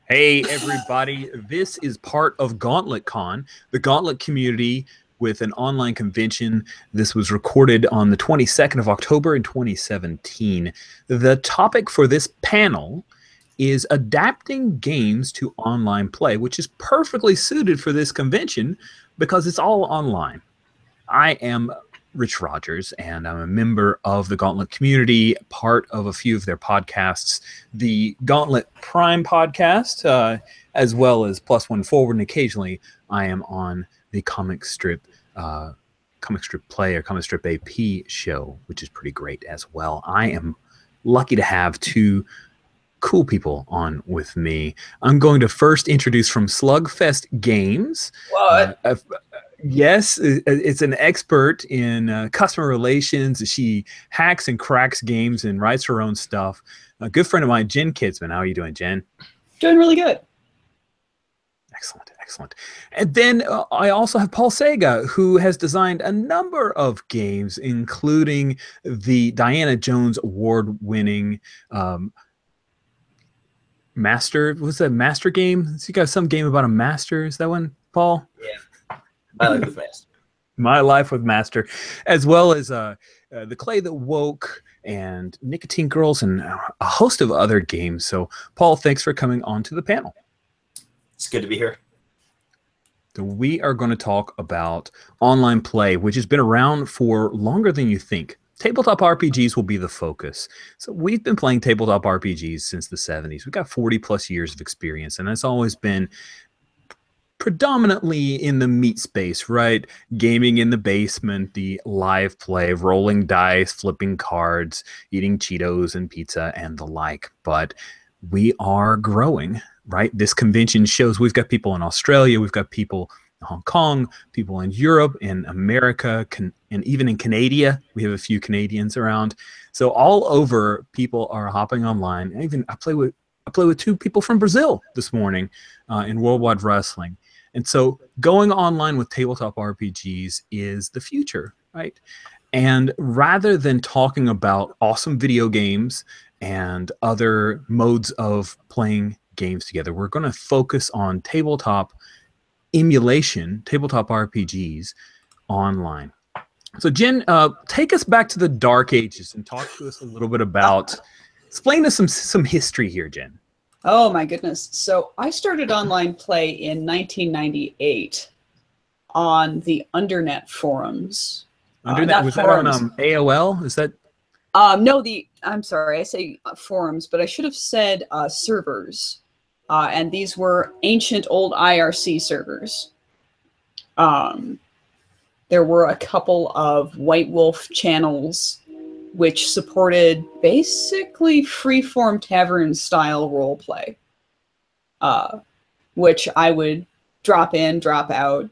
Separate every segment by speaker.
Speaker 1: Hey, everybody. This is part of Gauntlet Con, the Gauntlet community with an online convention. This was recorded on the 22nd of October in 2017. The topic for this panel is adapting games to online play, which is perfectly suited for this convention because it's all online. I am Rich Rogers, and I'm a member of the Gauntlet community, part of a few of their podcasts, the Gauntlet Prime podcast, as well as Plus One Forward, and occasionally I am on the Comic Strip Play or Comic Strip AP show, which is pretty great as well. I am lucky to have two cool people on with me. I'm going to first introduce from Slugfest Games.
Speaker 2: What?
Speaker 1: Yes, it's an expert in customer relations. She hacks and cracks games and writes her own stuff. A good friend of mine, Jen Kidsman. How are you doing, Jen?
Speaker 2: Doing really good.
Speaker 1: Excellent, excellent. And then I also have Paul Czege, who has designed a number of games, including the Diana Jones award-winning Master. What's that Master game? So you got some game about a master. Is that one, Paul?
Speaker 2: Yeah. My Life with Master.
Speaker 1: My Life with Master, as well as The Clay That Woke and Nicotine Girls and a host of other games. So, Paul, thanks for coming on to the panel.
Speaker 2: It's good to be here.
Speaker 1: So we are going to talk about online play, which has been around for longer than you think. Tabletop RPGs will be the focus. So we've been playing tabletop RPGs since the 70s. We've got 40 plus years of experience, and it's always been predominantly in the meat space, right? Gaming in the basement, the live play, rolling dice, flipping cards, eating Cheetos and pizza and the like. But we are growing, right? This convention shows we've got people in Australia, we've got people in Hong Kong, people in Europe, in America, and even in Canada. We have a few Canadians around. So all over, people are hopping online. And even I play with two people from Brazil this morning in Worldwide Wrestling. And so going online with tabletop RPGs is the future, right? And rather than talking about awesome video games and other modes of playing games together, we're going to focus on tabletop emulation, tabletop RPGs online. So Jen, take us back to the Dark Ages and talk to us a little bit about, explain us some history here, Jen.
Speaker 2: Oh my goodness. So I started online play in 1998 on the Undernet forums.
Speaker 1: Undernet, was that on AOL? Is that?
Speaker 2: No, I'm sorry, I say forums, but I should have said servers. And these were ancient old IRC servers. There were a couple of White Wolf channels which supported basically free-form tavern-style roleplay, which I would drop in, drop out,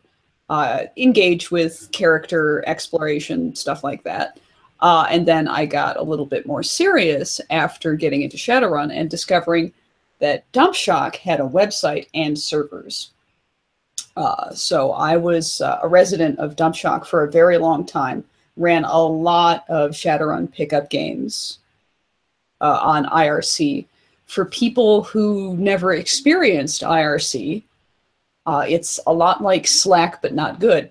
Speaker 2: engage with character exploration, stuff like that. And then I got a little bit more serious after getting into Shadowrun and discovering that Dumpshock had a website and servers. So I was a resident of Dumpshock for a very long time, ran a lot of Shadowrun pickup games on IRC. For people who never experienced IRC, it's a lot like Slack, but not good.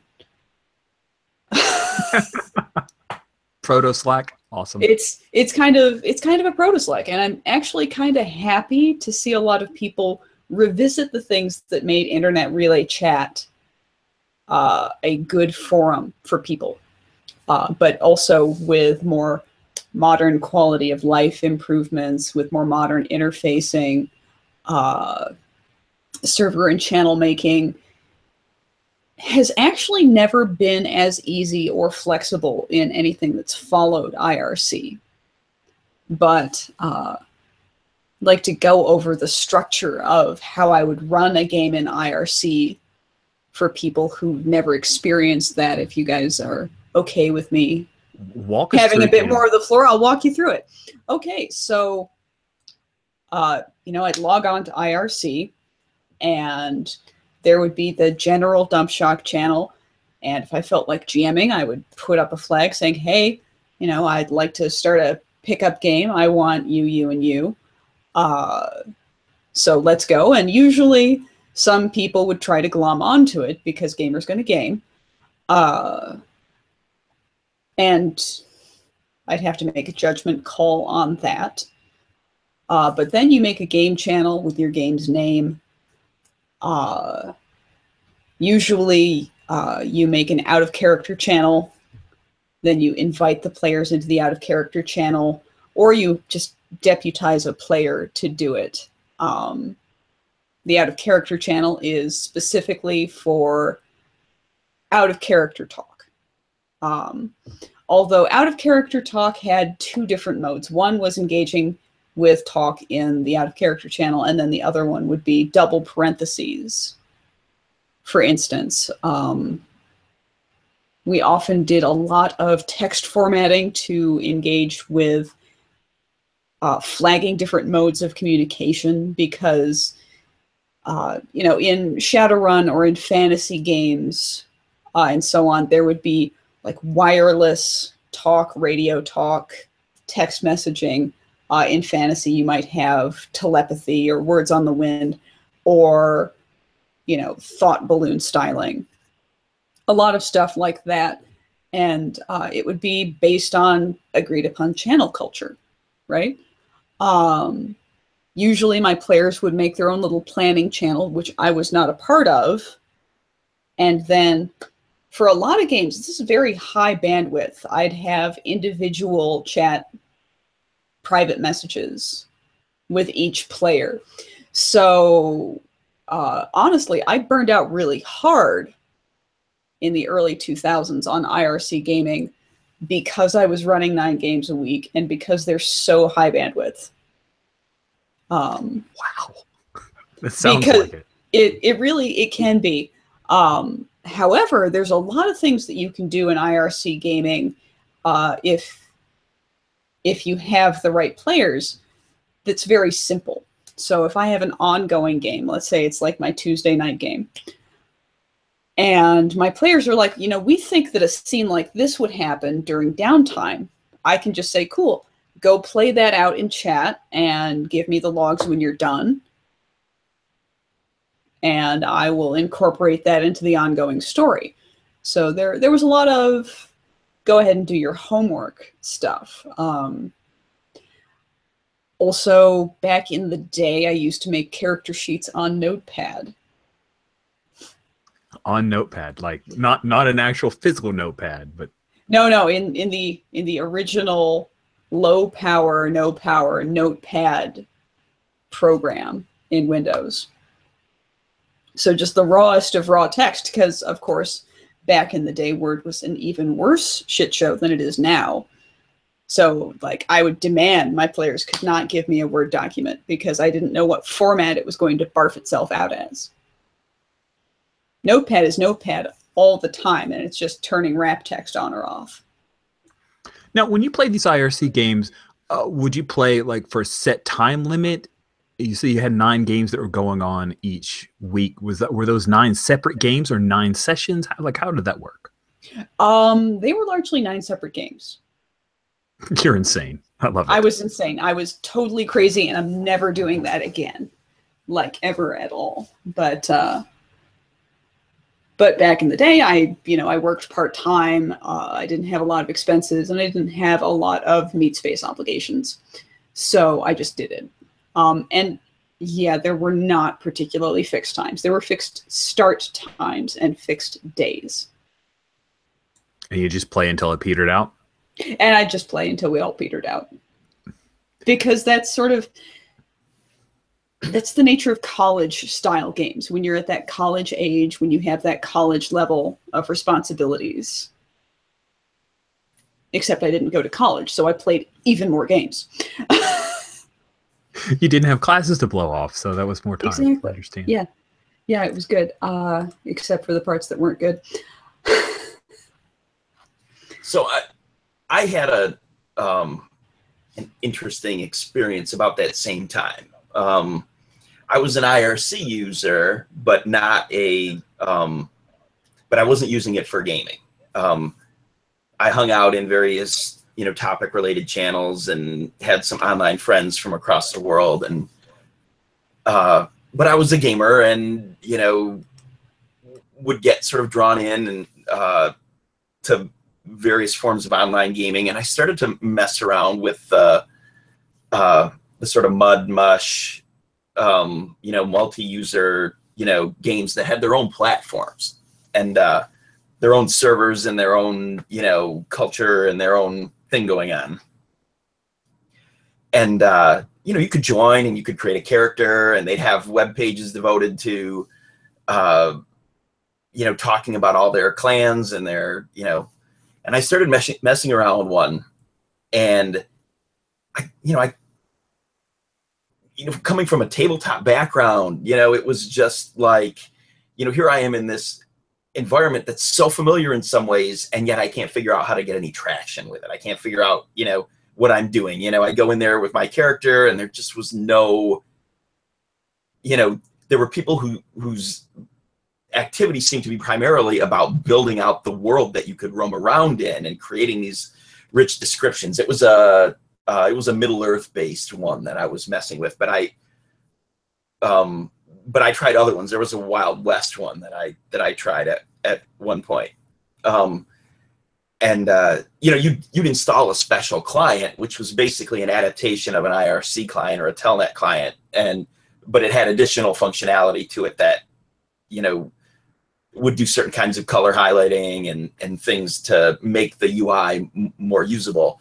Speaker 1: Proto Slack, awesome.
Speaker 2: It's kind of a proto Slack, and I'm actually kind of happy to see a lot of people revisit the things that made Internet Relay Chat a good forum for people. But also with more modern quality of life improvements, with more modern interfacing, server and channel making, has actually never been as easy or flexible in anything that's followed IRC. But I'd like to go over the structure of how I would run a game in IRC for people who've never experienced that. If you guys are okay with me having a bit more of the floor, I'll walk you through it. Okay, so I'd log on to IRC, and there would be the general Dumpshock channel, and if I felt like GMing, I would put up a flag saying, hey, I'd like to start a pickup game. I want you, and you. So let's go. And usually some people would try to glom onto it because gamer's going to game. And I'd have to make a judgment call on that. But then you make a game channel with your game's name. Usually you make an out-of-character channel. Then you invite the players into the out-of-character channel, or you just deputize a player to do it. The out-of-character channel is specifically for out-of-character talk. Although out-of-character talk had two different modes. One was engaging with talk in the out-of-character channel, and then the other one would be double parentheses. For instance, we often did a lot of text formatting to engage with flagging different modes of communication because, you know, in Shadowrun or in fantasy games and so on, there would be like wireless talk, radio talk, text messaging. In fantasy, you might have telepathy or words on the wind or, you know, thought balloon styling. A lot of stuff like that. And it would be based on agreed upon channel culture, right? Usually my players would make their own little planning channel, which I was not a part of. And then for a lot of games, this is very high bandwidth. I'd have individual chat private messages with each player. So honestly, I burned out really hard in the early 2000s on IRC gaming because I was running 9 games a week and because they're so high bandwidth.
Speaker 1: Wow. That sounds like it.
Speaker 2: It really can be. However, there's a lot of things that you can do in IRC gaming if you have the right players. That's very simple. So if I have an ongoing game, let's say it's like my Tuesday night game, and my players are like, you know, we think that a scene like this would happen during downtime, I can just say, cool, go play that out in chat and give me the logs when you're done. And I will incorporate that into the ongoing story. So there was a lot of go ahead and do your homework stuff. Also, back in the day, I used to make character sheets on Notepad.
Speaker 1: On Notepad, like not an actual physical notepad, but
Speaker 2: no, in the original low power, no power Notepad program in Windows. So just the rawest of raw text, because of course, back in the day, Word was an even worse shit show than it is now. So like I would demand my players could not give me a Word document because I didn't know what format it was going to barf itself out as. Notepad is Notepad all the time, and it's just turning wrap text on or off.
Speaker 1: Now, when you play these IRC games, would you play like for a set time limit? You say you had 9 games that were going on each week. Were those 9 separate games or 9 sessions? How did that work?
Speaker 2: They were largely 9 separate games.
Speaker 1: You're insane. I love it.
Speaker 2: I was insane. I was totally crazy, and I'm never doing that again, like ever at all. But back in the day, I worked part-time. I didn't have a lot of expenses, and I didn't have a lot of meat space obligations. So I just did it. And yeah, there were not particularly fixed times. There were fixed start times and fixed days.
Speaker 1: And you just play until it petered out?
Speaker 2: And I just play until we all petered out. Because that's the nature of college style games. When you're at that college age, when you have that college level of responsibilities. Except I didn't go to college, so I played even more games.
Speaker 1: You didn't have classes to blow off, so that was more time.
Speaker 2: Exactly.
Speaker 1: I understand.
Speaker 2: Yeah, it was good, except for the parts that weren't good.
Speaker 3: So I had an interesting experience about that same time. I was an IRC user, but not but I wasn't using it for gaming. I hung out in various topic related channels and had some online friends from across the world, and but I was a gamer, and would get sort of drawn in and to various forms of online gaming, and I started to mess around with the sort of mud mush, multi-user, games that had their own platforms and their own servers and their own, culture and their own thing going on. And you could join and you could create a character, and they'd have web pages devoted to talking about all their clans and their, and I started messing around with one, and I coming from a tabletop background, it was just like, here I am in this environment that's so familiar in some ways, and yet I can't figure out how to get any traction with it. I can't figure out, what I'm doing. I go in there with my character, and there just was no, there were people whose activity seemed to be primarily about building out the world that you could roam around in and creating these rich descriptions. It was a Middle Earth based one that I was messing with, but I tried other ones. There was a Wild West one that I tried at one point. You'd install a special client, which was basically an adaptation of an IRC client or a Telnet client, but it had additional functionality to it that, would do certain kinds of color highlighting and things to make the UI more usable.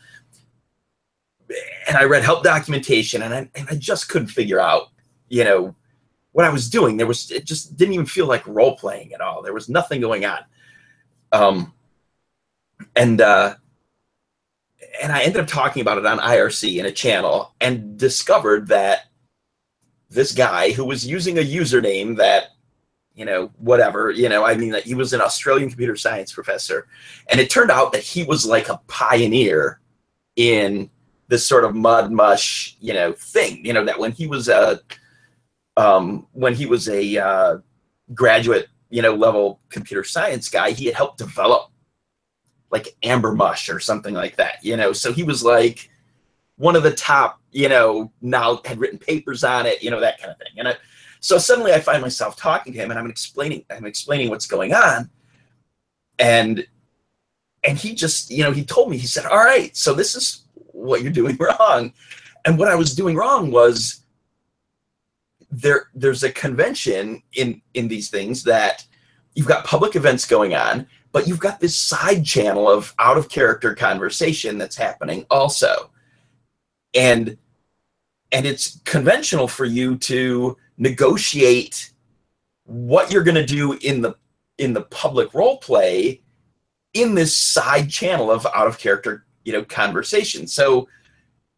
Speaker 3: And I read help documentation, and I just couldn't figure out, what I was doing. It just didn't even feel like role playing at all. There was nothing going on. And I ended up talking about it on IRC in a channel, and discovered that this guy who was using a username that, that he was an Australian computer science professor. And it turned out that he was like a pioneer in this sort of mud mush, thing, that when he was a graduate, level computer science guy, he had helped develop like Amber Mush or something like that, so he was like one of the top, now had written papers on it, that kind of thing. And so suddenly I find myself talking to him, and I'm explaining what's going on. And he just, he told me, he said, all right, so this is what you're doing wrong. And what I was doing wrong was there's a convention in these things that you've got public events going on, but you've got this side channel of out of character conversation that's happening also. And it's conventional for you to negotiate what you're going to do in the public role play in this side channel of out of character, conversation. So,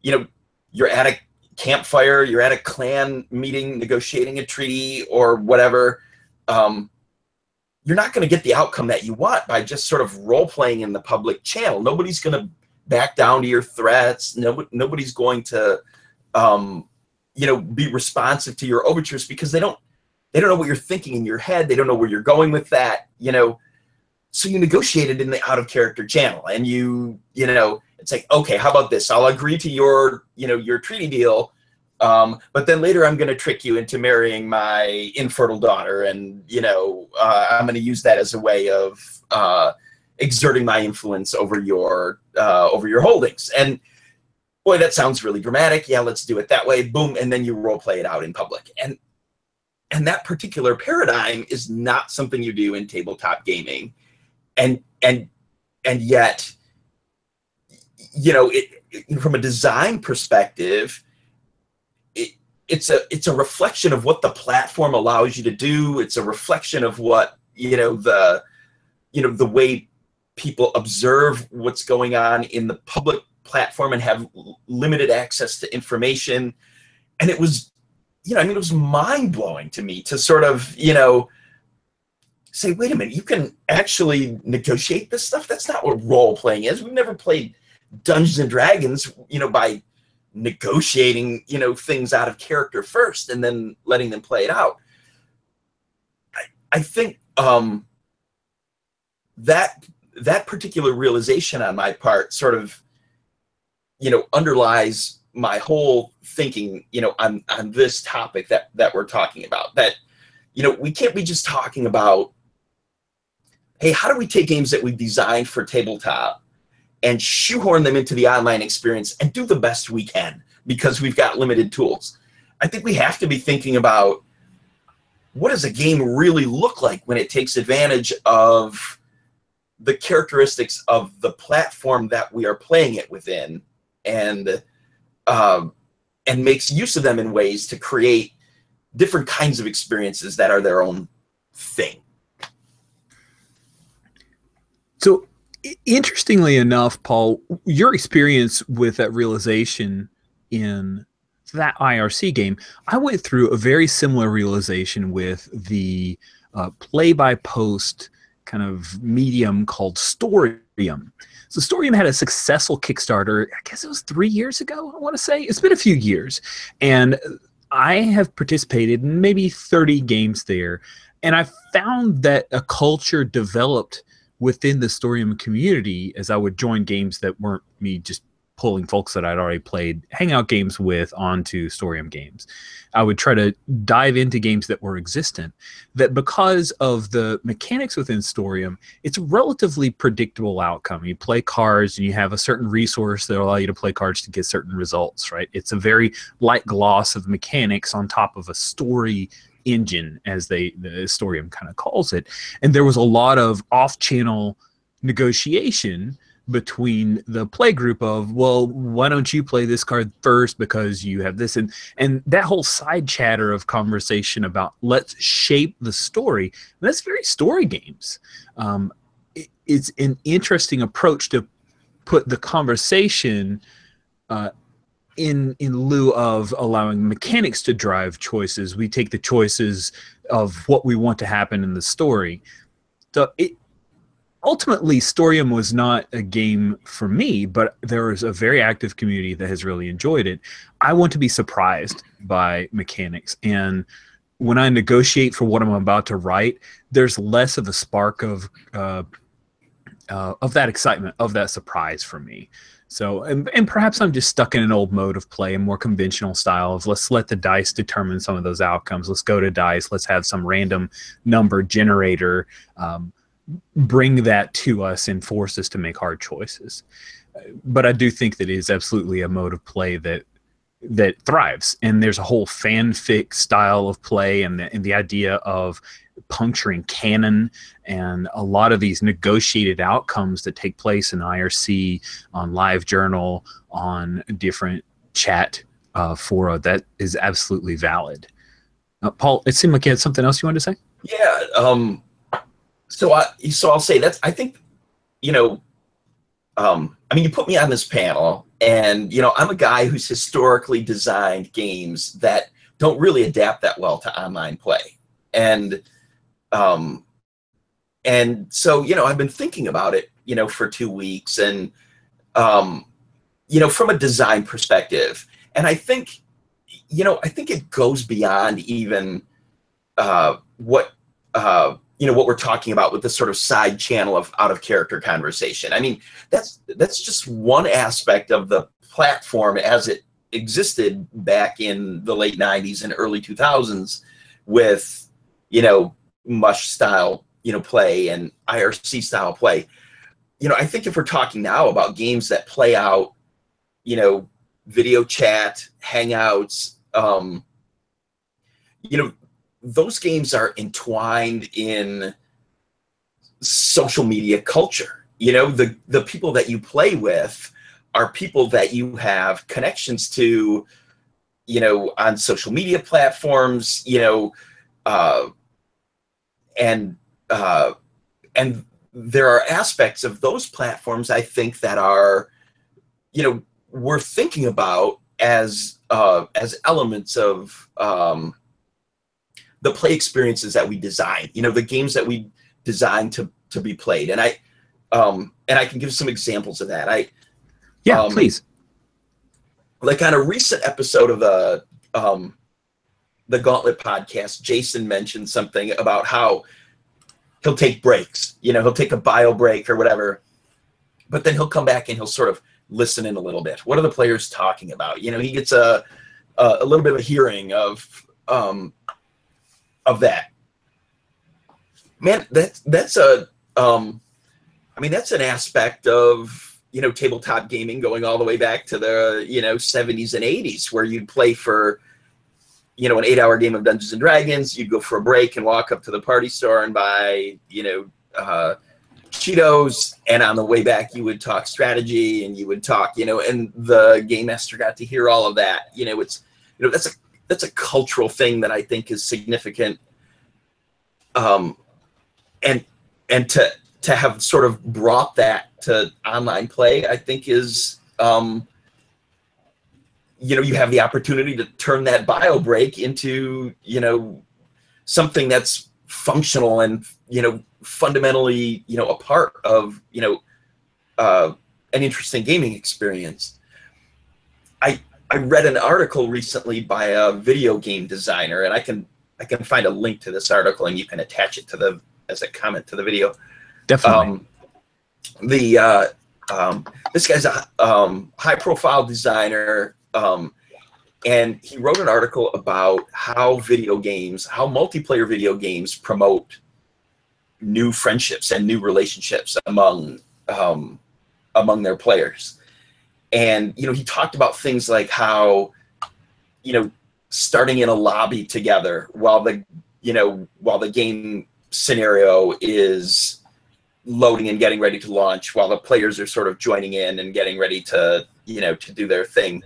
Speaker 3: you're at a campfire, you're at a clan meeting, negotiating a treaty or whatever. You're not going to get the outcome that you want by just sort of role playing in the public channel. Nobody's going to back down to your threats. Nobody's going to, be responsive to your overtures, because they don't know what you're thinking in your head. They don't know where you're going with that, So you negotiate it in the out of character channel, and it's like, okay, how about this? I'll agree to your treaty deal. But then later I'm going to trick you into marrying my infertile daughter, and I'm going to use that as a way of exerting my influence over your holdings. And boy, that sounds really dramatic. Yeah, let's do it that way. Boom, and then you role play it out in public. And that particular paradigm is not something you do in tabletop gaming, and yet, from a design perspective, it's a reflection of what the platform allows you to do. It's a reflection of what, the way people observe what's going on in the public platform and have limited access to information. And it was, it was mind blowing to me to sort of, say, wait a minute, you can actually negotiate this stuff? That's not what role playing is. We've never played Dungeons and Dragons, by negotiating, things out of character first and then letting them play it out. I think that particular realization on my part sort of, underlies my whole thinking, on this topic that we're talking about, that, we can't be just talking about, hey, how do we take games that we've designed for tabletop and shoehorn them into the online experience and do the best we can because we've got limited tools. I think we have to be thinking about, what does a game really look like when it takes advantage of the characteristics of the platform that we are playing it within, and makes use of them in ways to create different kinds of experiences that are their own thing.
Speaker 1: So, interestingly enough, Paul, your experience with that realization in that IRC game, I went through a very similar realization with the play-by-post kind of medium called Storium. So Storium had a successful Kickstarter, I guess it was 3 years ago, I want to say. It's been a few years. And I have participated in maybe 30 games there. And I found that a culture developed within the Storium community as I would join games that weren't me just pulling folks that I'd already played hangout games with onto Storium games. I would try to dive into games that were existent, that because of the mechanics within Storium, it's a relatively predictable outcome. You play cards and you have a certain resource that will allow you to play cards to get certain results, right? It's a very light gloss of mechanics on top of a story engine, as the Storium kind of calls it. And there was a lot of off-channel negotiation between the play group of, well, why don't you play this card first because you have this, and that whole side chatter of conversation about let's shape the story. That's very story games. It's an interesting approach to put the conversation in lieu of allowing mechanics to drive choices. We take the choices of what we want to happen in the story. So ultimately, Storium was not a game for me, but there is a very active community that has really enjoyed it. I want to be surprised by mechanics, and when I negotiate for what I'm about to write, there's less of a spark of that excitement, of that surprise for me. So, and perhaps I'm just stuck in an old mode of play, a more conventional style of let's let the dice determine some of those outcomes. Let's go to dice. Let's have some random number generator bring that to us and force us to make hard choices. But I do think that it is absolutely a mode of play that thrives. And there's a whole fanfic style of play, and the idea of puncturing canon, and a lot of these negotiated outcomes that take place in IRC, on LiveJournal, on different chat fora, that is absolutely valid. Paul, it seemed like you had something else you wanted to say?
Speaker 3: Yeah. So I'll say that's, I think, I mean, you put me on this panel, and, I'm a guy who's historically designed games that don't really adapt that well to online play. And so, I've been thinking about it, for 2 weeks, and, from a design perspective. And I think it goes beyond even what we're talking about with this sort of side channel of out of character conversation. I mean, that's just one aspect of the platform as it existed back in the late 90s and early 2000s with, mush style, play and IRC style play. I think if we're talking now about games that play out, video chat, hangouts, those games are entwined in social media culture. The people that you play with are people that you have connections to, on social media platforms, and there are aspects of those platforms, I think, that are, we're thinking about as elements of the play experiences that we design, the games that we design to be played. And I can give some examples of that.
Speaker 1: Please.
Speaker 3: Like on a recent episode of the Gauntlet podcast, Jason mentioned something about how he'll take breaks, he'll take a bio break or whatever, but then he'll come back and he'll sort of listen in a little bit. What are the players talking about? You know, he gets a little bit of a hearing of that. Man, that's a I mean, that's an aspect of, you know, tabletop gaming going all the way back to the, you know, 70s and 80s, where you'd play for, you know, an 8-hour game of Dungeons and Dragons. You'd go for a break and walk up to the party store and buy, you know, Cheetos, and on the way back you would talk strategy, and you would talk, you know, and the game master got to hear all of that. You know, it's, you know, that's a cultural thing that I think is significant. And to have sort of brought that to online play, I think is, you know, you have the opportunity to turn that bio break into, you know, something that's functional and, you know, fundamentally, you know, a part of, you know, an interesting gaming experience. I read an article recently by a video game designer, and I can find a link to this article, and you can attach it to as a comment to the video.
Speaker 1: Definitely.
Speaker 3: This guy's a high-profile designer, and he wrote an article about how multiplayer video games promote new friendships and new relationships among their players. And, you know, he talked about things like how, you know, starting in a lobby together while the game scenario is loading and getting ready to launch, while the players are sort of joining in and getting ready to, you know, to do their thing,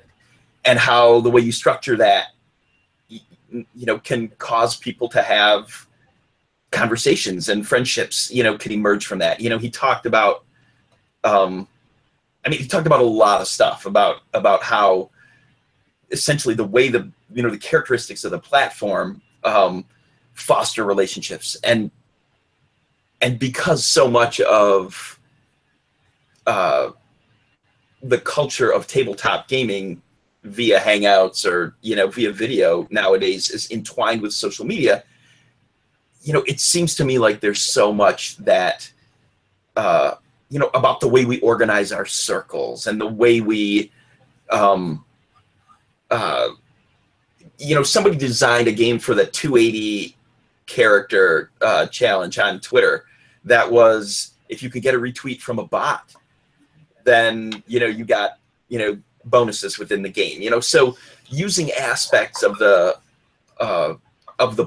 Speaker 3: and how the way you structure that, you know, can cause people to have conversations, and friendships, you know, can emerge from that. You know, he talked about, he talked about a lot of stuff about how essentially the way the characteristics of the platform foster relationships, and because so much of the culture of tabletop gaming via Hangouts or, you know, via video nowadays is entwined with social media, you know, it seems to me like there's so much that, you know, about the way we organize our circles, and the way we, you know, somebody designed a game for the 280 character challenge on Twitter that was, if you could get a retweet from a bot, then, you know, you got, you know, bonuses within the game, you know. So using aspects of the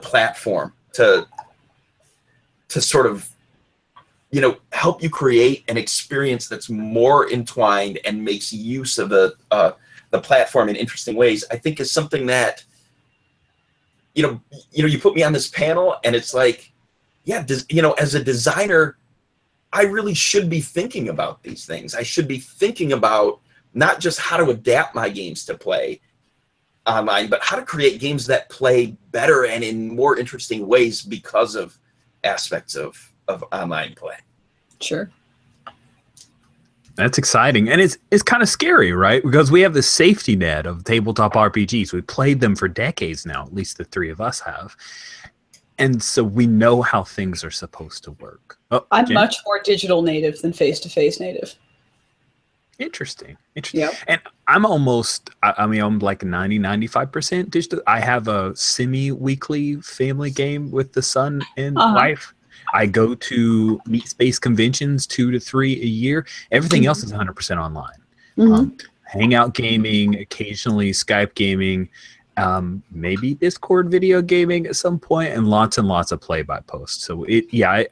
Speaker 3: platform to sort of, you know, help you create an experience that's more entwined and makes use of the platform in interesting ways, I think is something that, you put me on this panel, and it's like, yeah, you know, as a designer, I really should be thinking about these things. I should be thinking about not just how to adapt my games to play online, but how to create games that play better and in more interesting ways because of aspects of online play.
Speaker 2: Sure.
Speaker 1: That's exciting. And it's kind of scary, right? Because we have this safety net of tabletop RPGs. We've played them for decades now, at least the three of us have. And so we know how things are supposed to work. Oh,
Speaker 2: I'm
Speaker 1: Jen?
Speaker 2: much more digital native than face-to-face native.
Speaker 1: Interesting.
Speaker 2: Yep.
Speaker 1: And I'm almost, I'm like 95% digital. I have a semi-weekly family game with the son and wife. I go to meet space conventions 2 to 3 a year. Everything else is 100% online. Hangout gaming, occasionally Skype gaming, maybe Discord video gaming at some point, and lots of play-by-post. So I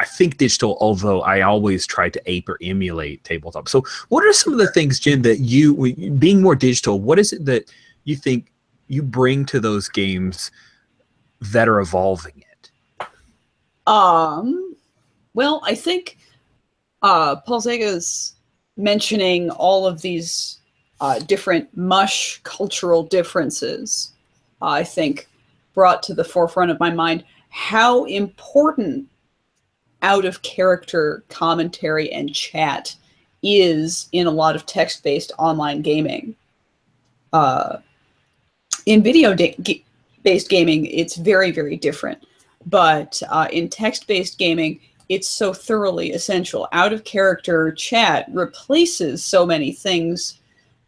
Speaker 1: think digital, although I always try to ape or emulate tabletop. So what are some of the things, Jen, that you, being more digital, what is it that you think you bring to those games that are evolving it?
Speaker 2: Well, I think Paul Czege is mentioning all of these different mush cultural differences, I think brought to the forefront of my mind how important out-of-character commentary and chat is in a lot of text-based online gaming. In video-based gaming, it's very, very different. But in text-based gaming, it's so thoroughly essential. Out of character chat replaces so many things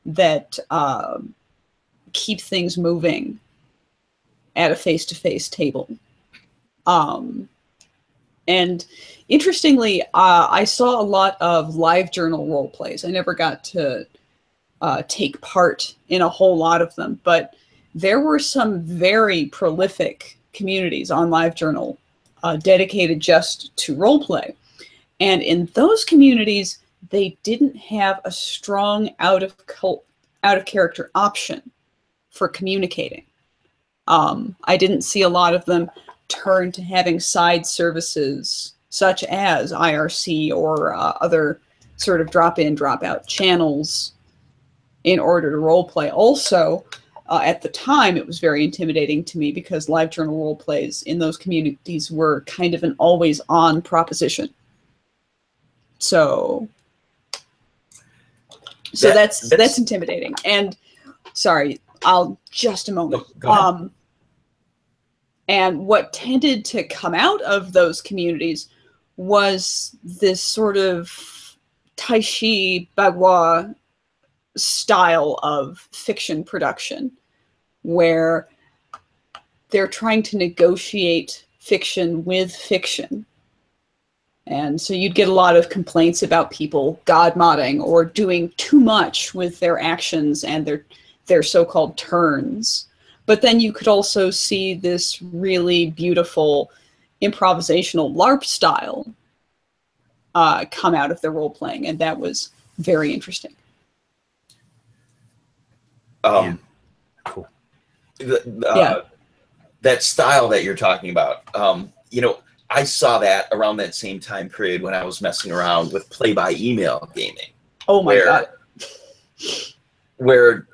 Speaker 2: that keep things moving at a face-to-face table. And interestingly, I saw a lot of live journal role plays. I never got to take part in a whole lot of them, but there were some very prolific communities on LiveJournal dedicated just to role play. And in those communities, they didn't have a strong out of character option for communicating. I didn't see a lot of them turn to having side services such as IRC or other sort of drop-in, drop-out channels in order to role play. Also, at the time, it was very intimidating to me because LiveJournal role plays in those communities were kind of an always-on proposition. So that's intimidating. And sorry, just a moment.
Speaker 3: Go ahead.
Speaker 2: And what tended to come out of those communities was this sort of Taishi Bagua style of fiction production, where they're trying to negotiate fiction with fiction. And so you'd get a lot of complaints about people god modding or doing too much with their actions and their so-called turns. But then you could also see this really beautiful improvisational LARP style come out of their role-playing, and that was very interesting.
Speaker 1: Cool.
Speaker 3: That style that you're talking about, you know, I saw that around that same time period when I was messing around with play-by-email gaming.
Speaker 2: Oh my God.
Speaker 3: Where,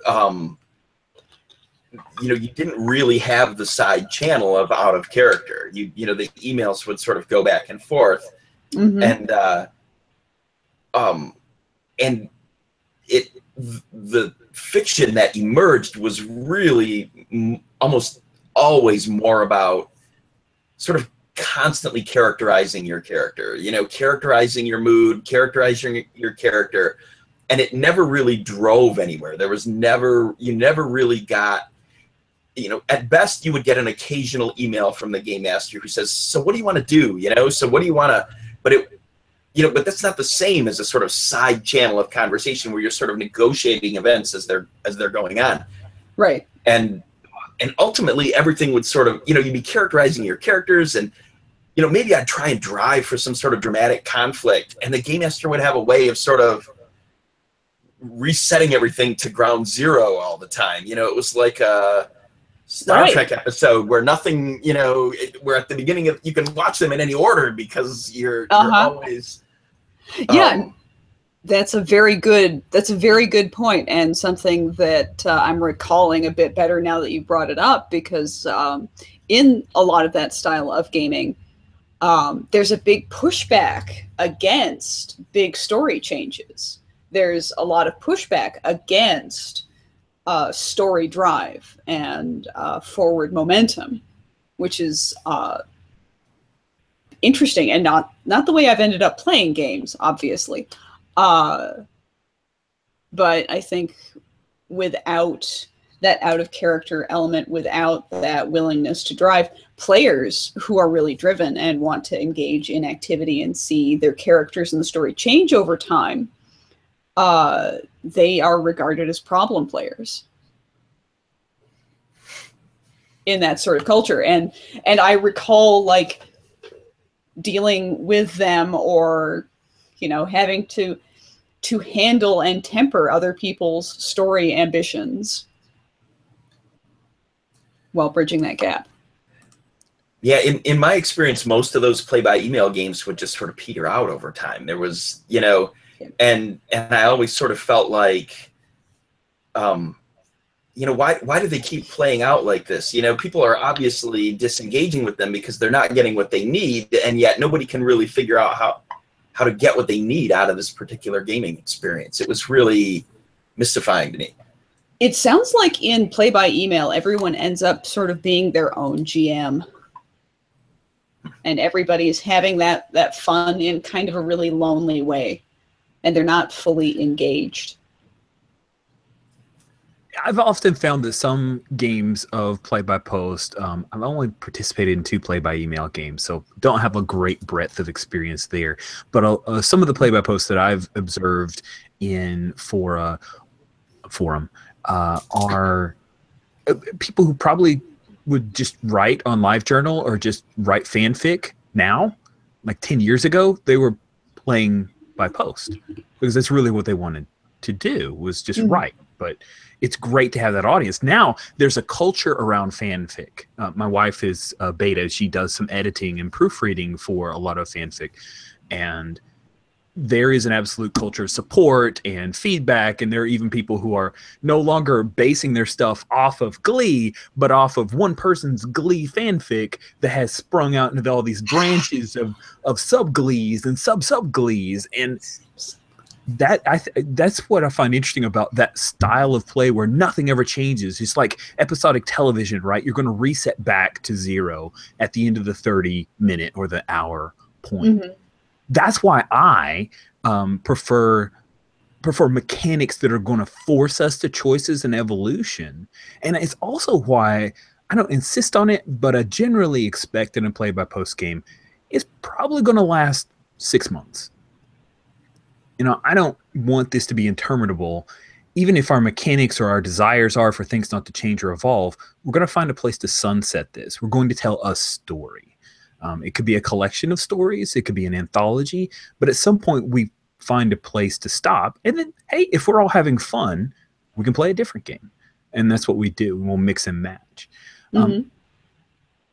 Speaker 3: you know, you didn't really have the side channel of out of character. You know, the emails would sort of go back and forth, and the fiction that emerged was really almost always more about sort of constantly characterizing your character, you know, characterizing your mood, characterizing your character, and it never really drove anywhere. There was never, you never really got, you know, at best you would get an occasional email from the game master who says, so what do you want to do? You know, so what do you want to, but it, you know, but that's not the same as a sort of side channel of conversation where you're sort of negotiating events as they're going on.
Speaker 2: Right.
Speaker 3: And ultimately everything would sort of, you know, you'd be characterizing your characters, and, you know, maybe I'd try and drive for some sort of dramatic conflict, and the game master would have a way of sort of resetting everything to ground zero all the time. You know, it was like a Star Trek episode where nothing, you know, where at the beginning of, you can watch them in any order because you're always.
Speaker 2: That's a very good point, and something that I'm recalling a bit better now that you brought it up, because in a lot of that style of gaming, there's a big pushback against big story changes. There's a lot of pushback against story drive and forward momentum, which is interesting, and not the way I've ended up playing games, obviously. But I think without that out of character element, without that willingness to drive, players who are really driven and want to engage in activity and see their characters and the story change over time, they are regarded as problem players in that sort of culture. And I recall, like, dealing with them, or, you know, having to handle and temper other people's story ambitions while bridging that gap.
Speaker 3: Yeah, in my experience, most of those play-by-email games would just sort of peter out over time. There was, you know, and I always sort of felt like, you know, why do they keep playing out like this? You know, people are obviously disengaging with them because they're not getting what they need, and yet nobody can really figure out how to get what they need out of this particular gaming experience. It was really mystifying to me.
Speaker 2: It sounds like in play-by-email, everyone ends up sort of being their own GM. and everybody's having that fun in kind of a really lonely way, and they're not fully engaged.
Speaker 1: I've often found that some games of play-by-post, I've only participated in 2 play-by-email games, so don't have a great breadth of experience there. But some of the play-by-posts that I've observed in forum are people who probably would just write on LiveJournal or just write fanfic now. Like 10 years ago, they were playing by post because that's really what they wanted to do, was just write. But it's great to have that audience. Now there's a culture around fanfic. My wife is beta. She does some editing and proofreading for a lot of fanfic. And there is an absolute culture of support and feedback. And there are even people who are no longer basing their stuff off of Glee, but off of one person's Glee fanfic that has sprung out into all these branches of sub-Glees and sub-Glees. And that's what I find interesting about that style of play, where nothing ever changes. It's like episodic television, right? You're going to reset back to 0 at the end of the 30-minute or the hour point. That's why I prefer mechanics that are going to force us to choices and evolution. And it's also why I don't insist on it, but I generally expect in a play-by-post game it's probably going to last 6 months. You know, I don't want this to be interminable. Even if our mechanics or our desires are for things not to change or evolve, we're going to find a place to sunset this. We're going to tell a story. It could be a collection of stories. It could be an anthology. But at some point, we find a place to stop. And then, hey, if we're all having fun, we can play a different game. And that's what we do. We'll mix and match. I'm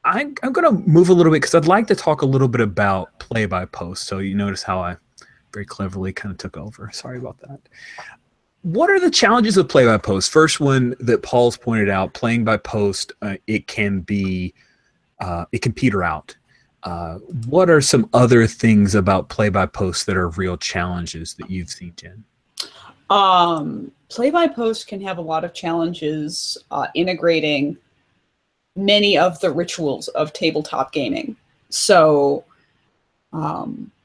Speaker 1: going to move a little bit because I'd like to talk a little bit about play-by-post. So you notice how I very cleverly kind of took over. Sorry about that. What are the challenges of play-by-post? First one that Paul's pointed out, playing by post, it can peter out. What are some other things about play-by-post that are real challenges that you've seen, Jen?
Speaker 2: Play-by-post can have a lot of challenges integrating many of the rituals of tabletop gaming. So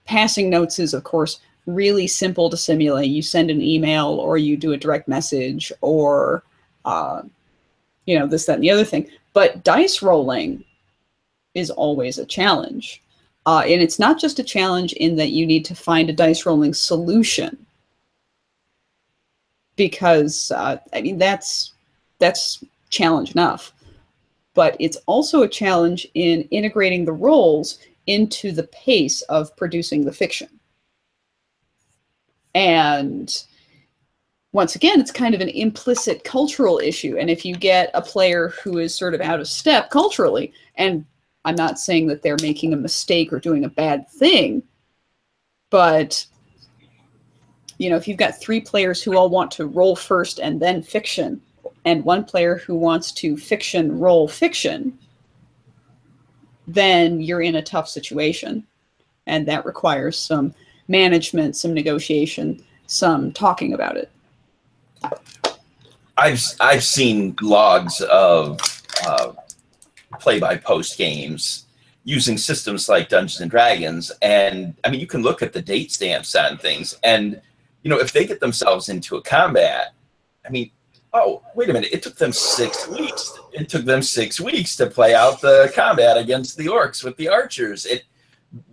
Speaker 2: passing notes is, of course, really simple to simulate. You send an email or you do a direct message or, this, that, and the other thing. But dice rolling is always a challenge. And it's not just a challenge in that you need to find a dice rolling solution. Because, that's challenge enough. But it's also a challenge in integrating the roles into the pace of producing the fiction. And once again, it's kind of an implicit cultural issue. And if you get a player who is sort of out of step culturally, and I'm not saying that they're making a mistake or doing a bad thing, but if you've got 3 players who all want to roll first and then fiction, and 1 player who wants to fiction roll fiction, then you're in a tough situation. And that requires some management, some negotiation, some talking about it.
Speaker 3: I've seen logs of play-by-post games using systems like Dungeons and Dragons, and I mean, you can look at the date stamps on things, and if they get themselves into a combat, I mean, oh, wait a minute, it took them 6 weeks. It took them 6 weeks to play out the combat against the orcs with the archers.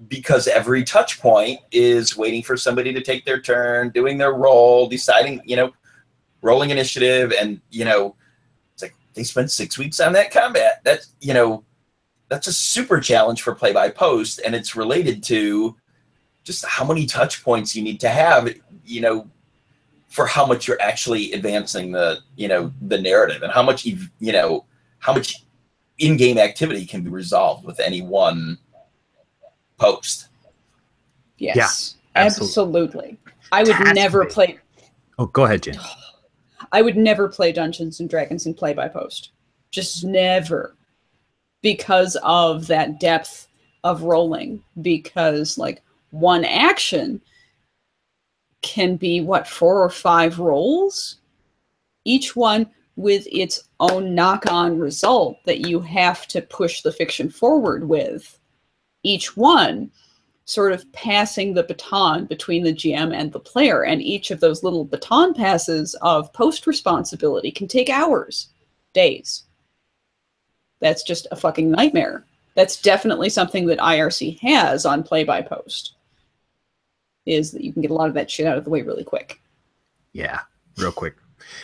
Speaker 3: Because every touch point is waiting for somebody to take their turn, doing their roll, deciding, rolling initiative, and it's like they spent 6 weeks on that combat. That's a super challenge for play-by-post, and it's related to just how many touch points you need to have, for how much you're actually advancing the narrative, and how much how much in-game activity can be resolved with any one post.
Speaker 2: Yes,
Speaker 1: yeah,
Speaker 2: absolutely. I would never play.
Speaker 1: Oh, go ahead, Jen.
Speaker 2: I would never play Dungeons and Dragons in play-by-post. Just never. Because of that depth of rolling. Because one action can be 4 or 5 rolls, each one with its own knock-on result that you have to push the fiction forward with. each one sort of passing the baton between the GM and the player. And each of those little baton passes of post responsibility can take hours, days. That's just a fucking nightmare. That's definitely something that IRC has on play by post, is that you can get a lot of that shit out of the way really quick.
Speaker 1: Yeah, real quick.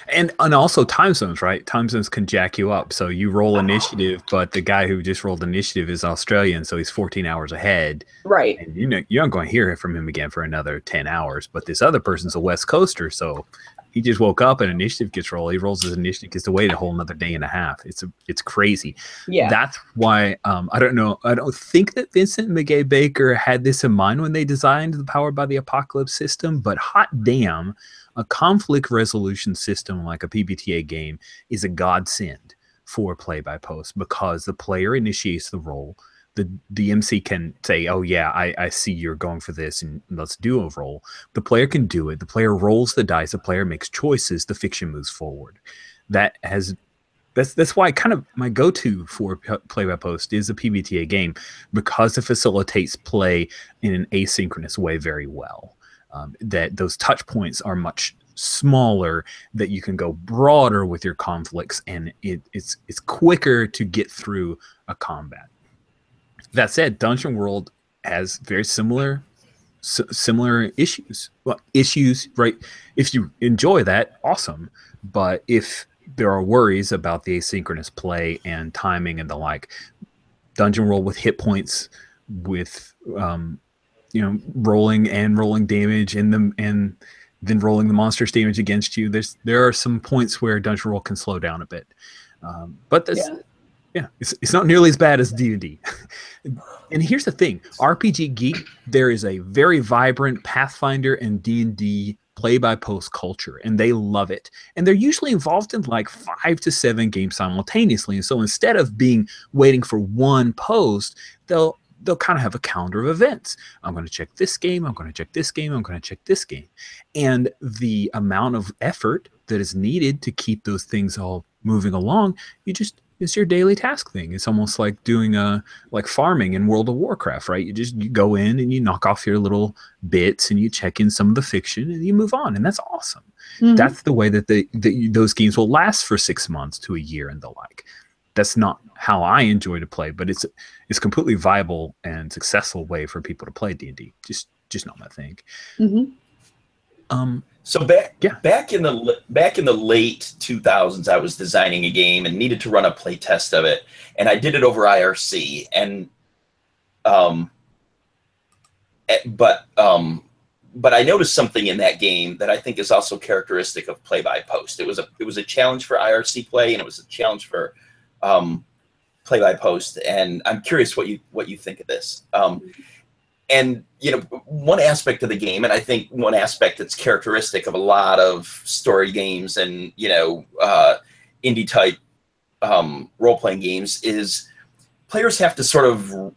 Speaker 1: And also time zones, right? Time zones can jack you up. So you roll initiative, but the guy who just rolled initiative is Australian, so he's 14 hours ahead.
Speaker 2: Right.
Speaker 1: And you know, you're not going to hear from him again for another 10 hours. But this other person's a West Coaster, so he just woke up and initiative gets rolled. He rolls his initiative, gets to wait a whole another day and a half. It's crazy.
Speaker 2: Yeah.
Speaker 1: That's why I don't know. I don't think that Vincent McGay Baker had this in mind when they designed the Powered by the Apocalypse system, but hot damn, a conflict resolution system like a PBTA game is a godsend for play by post, because the player initiates the roll. The MC can say, oh yeah, I see you're going for this and let's do a roll. The player can do it. The player rolls the dice. The player makes choices. The fiction moves forward. That's why kind of my go-to for play by post is a PBTA game, because it facilitates play in an asynchronous way very well. That those touch points are much smaller, that you can go broader with your conflicts, and it's quicker to get through a combat. That said, Dungeon World has very similar issues. Well, issues, right? If you enjoy that, awesome. But if there are worries about the asynchronous play and timing and the like, Dungeon World with hit points, with rolling damage and then rolling the monster's damage against you. There are some points where Dungeon World can slow down a bit, but this. Yeah, it's not nearly as bad as D&D. And here's the thing. RPG Geek, there is a very vibrant Pathfinder and D&D play-by-post culture, and they love it. And they're usually involved in like 5 to 7 games simultaneously. And so instead of waiting for one post, they'll kind of have a calendar of events. I'm going to check this game. I'm going to check this game. I'm going to check this game. And the amount of effort that is needed to keep those things all moving along, it's your daily task thing. It's almost like doing like farming in World of Warcraft, right? You go in and you knock off your little bits and you check in some of the fiction and you move on, and that's awesome. Mm-hmm. That's the way that those games will last for 6 months to a year and the like. That's not how I enjoy to play, but it's completely viable and successful way for people to play D&D. Just not my thing.
Speaker 2: Mm-hmm.
Speaker 3: So back in the late 2000s, I was designing a game and needed to run a play test of it, and I did it over IRC. And but I noticed something in that game that I think is also characteristic of play by post. It was a challenge for IRC play, and it was a challenge for play by post. And I'm curious what you think of this. And, one aspect of the game, and I think one aspect that's characteristic of a lot of story games and, indie type role-playing games, is players have to sort of,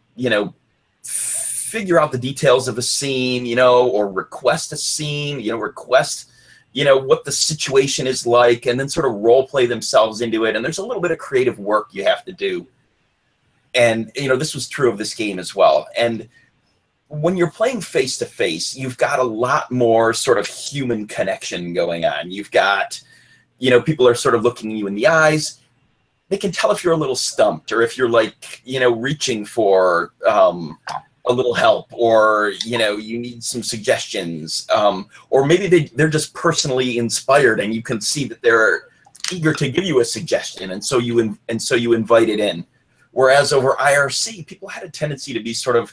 Speaker 3: figure out the details of a scene, or request a scene, request, what the situation is like, and then sort of role-play themselves into it. And there's a little bit of creative work you have to do. And, this was true of this game as well. And when you're playing face-to-face, you've got a lot more sort of human connection going on. You've got, people are sort of looking you in the eyes. They can tell if you're a little stumped, or if you're like, reaching for a little help, or, you need some suggestions. Or maybe they're just personally inspired, and you can see that they're eager to give you a suggestion, and so you invite it in. Whereas over IRC, people had a tendency to be sort of,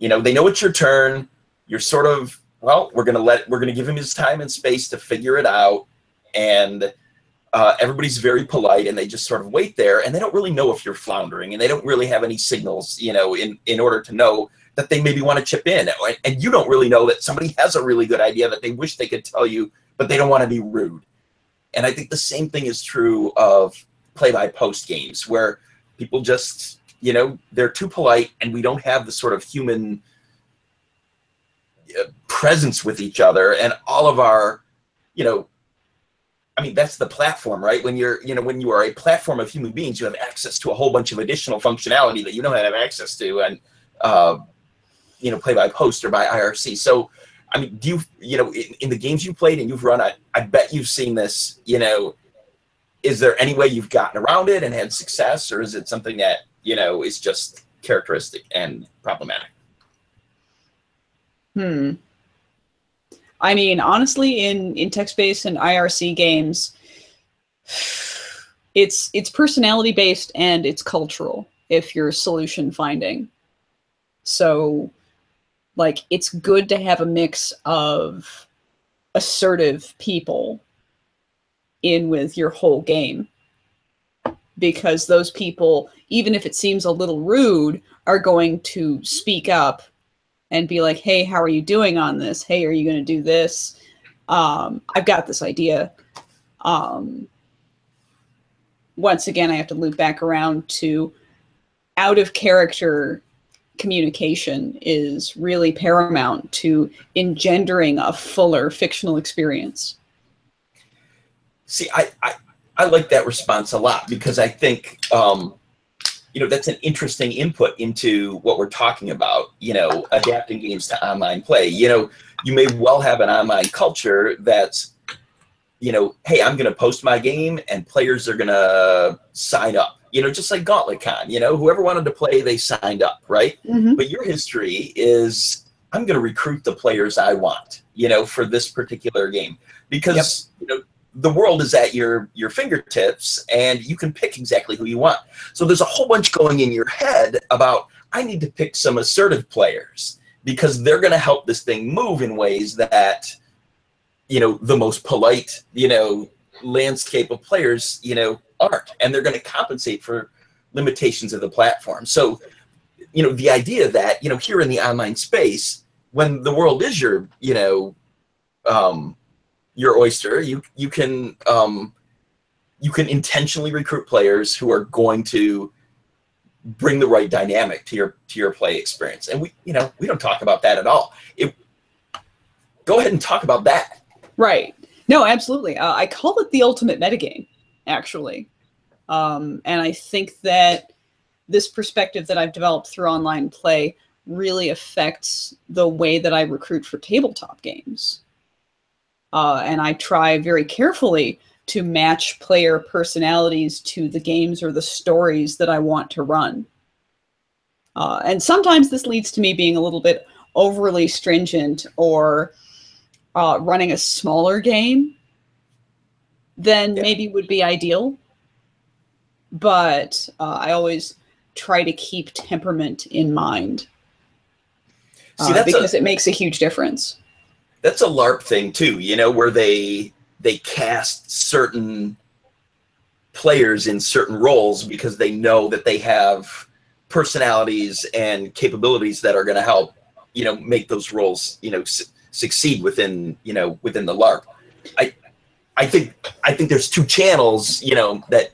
Speaker 3: they know it's your turn. You're sort of, well, we're gonna give him his time and space to figure it out, and everybody's very polite, and they just sort of wait there, and they don't really know if you're floundering, and they don't really have any signals, in order to know that they maybe want to chip in, and you don't really know that somebody has a really good idea that they wish they could tell you, but they don't want to be rude. And I think the same thing is true of play-by-post games, where people just, they're too polite, and we don't have the sort of human presence with each other, and all of our, that's the platform, right? When when you are a platform of human beings, you have access to a whole bunch of additional functionality that you don't have access to, and play by post or by IRC. So, I mean, do you, in the games you played and you've run, I bet you've seen this, is there any way you've gotten around it and had success, or is it something that, is just characteristic and problematic?
Speaker 2: I mean, honestly, in text-based and IRC games, it's personality-based and it's cultural if you're solution finding. So, like, it's good to have a mix of assertive people in with your whole game, because those people, even if it seems a little rude, are going to speak up and be like, hey, how are you doing on this? Hey, are you going to do this? I've got this idea. Once again, I have to loop back around to out of character communication is really paramount to engendering a fuller fictional experience.
Speaker 3: See, I like that response a lot, because I think, that's an interesting input into what we're talking about, adapting games to online play. You may well have an online culture that's, hey, I'm going to post my game and players are going to sign up, just like Gauntlet Con, whoever wanted to play, they signed up, right?
Speaker 2: Mm-hmm.
Speaker 3: But your history is, I'm going to recruit the players I want, for this particular game, because, the world is at your fingertips and you can pick exactly who you want. So there's a whole bunch going in your head about, I need to pick some assertive players because they're going to help this thing move in ways that, the most polite, landscape of players, aren't. And they're going to compensate for limitations of the platform. So, the idea that, here in the online space, when the world is your oyster, you can intentionally recruit players who are going to bring the right dynamic to your play experience. And we don't talk about that at all. Go ahead and talk about that.
Speaker 2: Right. No, absolutely. I call it the ultimate metagame, actually. And I think that this perspective that I've developed through online play really affects the way that I recruit for tabletop games. And I try very carefully to match player personalities to the games or the stories that I want to run. And sometimes this leads to me being a little bit overly stringent or running a smaller game than maybe would be ideal. But I always try to keep temperament in mind. Because it makes a huge difference.
Speaker 3: That's a LARP thing too, where they cast certain players in certain roles because they know that they have personalities and capabilities that are going to help, make those roles, succeed within the LARP. I think there's two channels, that,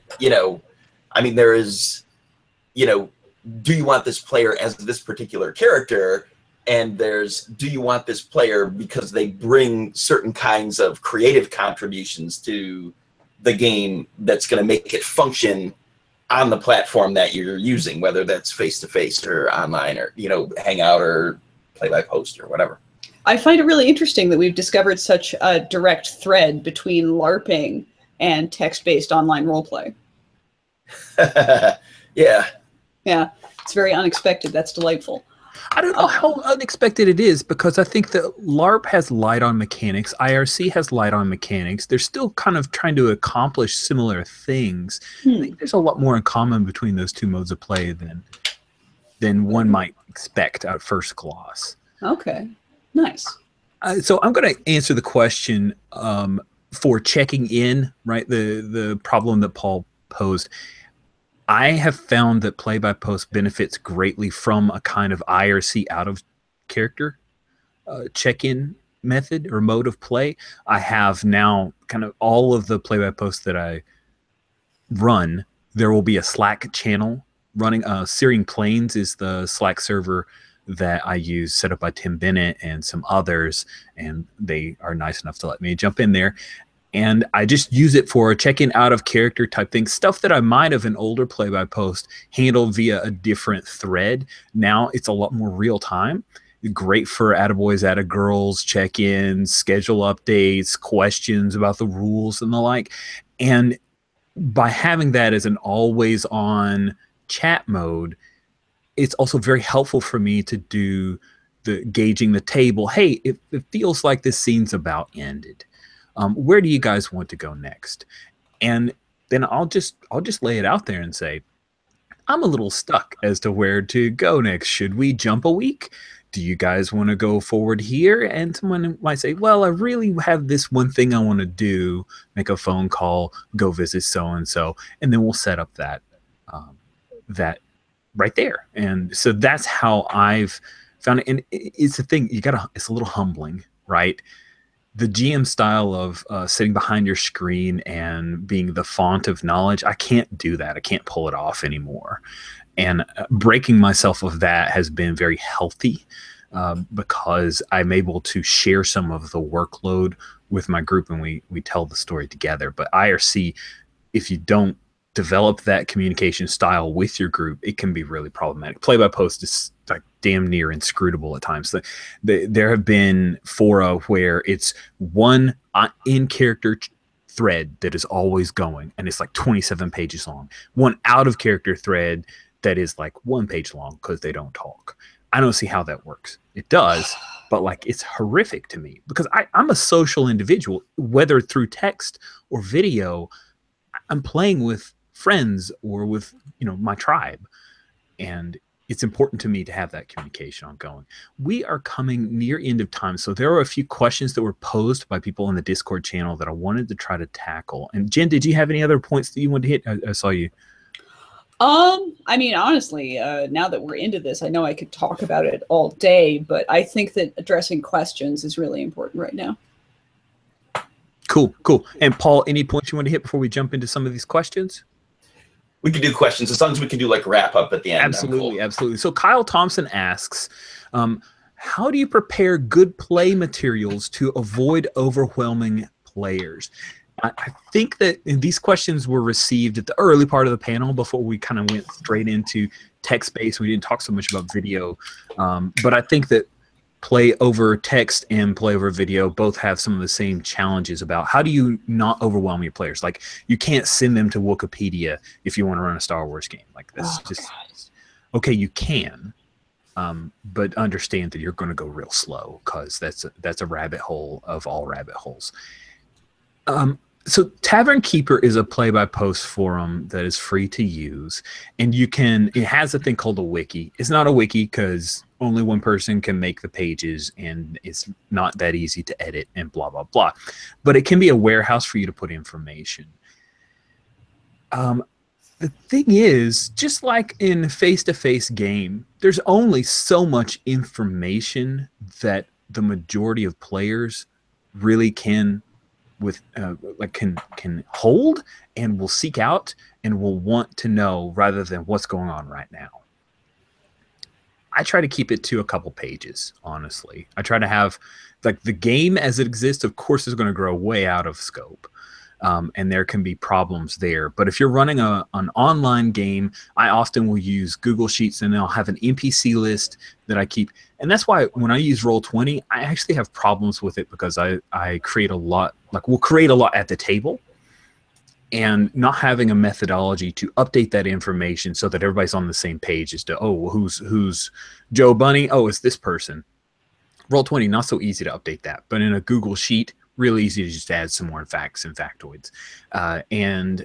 Speaker 3: there is, do you want this player as this particular character? And there's, do you want this player because they bring certain kinds of creative contributions to the game that's going to make it function on the platform that you're using, whether that's face-to-face or online or, Hangout or play-by-post or whatever.
Speaker 2: I find it really interesting that we've discovered such a direct thread between LARPing and text-based online roleplay.
Speaker 3: Yeah.
Speaker 2: Yeah, it's very unexpected. That's delightful.
Speaker 1: I don't know how unexpected it is, because I think that LARP has light on mechanics, IRC has light on mechanics. They're still kind of trying to accomplish similar things. I think there's a lot more in common between those two modes of play than one might expect at first gloss.
Speaker 2: Okay, nice.
Speaker 1: So I'm going to answer the question for checking in, right? The problem that Paul posed. I have found that play-by-post benefits greatly from a kind of IRC out-of-character check-in method or mode of play. I have now kind of all of the play-by-post that I run. There will be a Slack channel running. Searing Plains is the Slack server that I use, set up by Tim Bennett and some others, and they are nice enough to let me jump in there. And I just use it for check-in out of character type things, stuff that I might have an older play-by-post handled via a different thread. Now it's a lot more real time. Great for attaboys, attagirls, check-ins, schedule updates, questions about the rules and the like. And by having that as an always on chat mode, it's also very helpful for me to do the gauging the table. Hey, it feels like this scene's about ended. Where do you guys want to go next? And then I'll just lay it out there and say, I'm a little stuck as to where to go next. Should we jump a week? Do you guys want to go forward here? And someone might say, well, I really have this one thing I want to do, make a phone call, go visit so-and-so, and then we'll set up that right there. And so that's how I've found it. And it's the thing, it's a little humbling, right? The GM style of sitting behind your screen and being the font of knowledge, I can't do that. I can't pull it off anymore. And breaking myself of that has been very healthy because I'm able to share some of the workload with my group and we tell the story together. But IRC, if you don't develop that communication style with your group, it can be really problematic. Play-by-post is like damn near inscrutable at times. There have been fora where it's one in-character thread that is always going, and it's like 27 pages long. One out-of-character thread that is like 1 page long because they don't talk. I don't see how that works. It does, but like it's horrific to me because I'm a social individual, whether through text or video. I'm playing with friends or with my tribe, and it's important to me to have that communication ongoing. We are coming near end of time, so there are a few questions that were posed by people in the Discord channel that I wanted to try to tackle. And Jen, did you have any other points that you wanted to hit? I saw you.
Speaker 2: I mean, honestly, now that we're into this, I know I could talk about it all day, but I think that addressing questions is really important right now.
Speaker 1: Cool. And Paul, any points you want to hit before we jump into some of these questions?
Speaker 3: We can do questions as long as we can do like wrap up at the end.
Speaker 1: Absolutely, absolutely. So Kyle Thompson asks, how do you prepare good play materials to avoid overwhelming players? I think that these questions were received at the early part of the panel before we kind of went straight into text-based. We didn't talk so much about video, but I think that play over text and play over video both have some of the same challenges about how do you not overwhelm your players. Like you can't send them to Wikipedia if you want to run a Star Wars game. Like that's okay, you can, but understand that you're going to go real slow because that's a rabbit hole of all rabbit holes. So Tavern Keeper is a play-by-post forum that is free to use, and it has a thing called a wiki. It's not a wiki because only one person can make the pages, and it's not that easy to edit and blah, blah, blah. But it can be a warehouse for you to put information. The thing is, just like in a face-to-face game, there's only so much information that the majority of players really can can hold and will seek out and will want to know rather than what's going on right now. I try to keep it to a couple pages, honestly. I try to have like the game as it exists, of course, is going to grow way out of scope. And there can be problems there. But if you're running an online game, I often will use Google Sheets, and I'll have an NPC list that I keep. And that's why when I use Roll20, I actually have problems with it because I create a lot, we'll create a lot at the table, and not having a methodology to update that information so that everybody's on the same page as to, oh, who's Joe Bunny? Oh, it's this person. Roll20, not so easy to update that. But in a Google Sheet, really easy to just add some more facts and factoids. And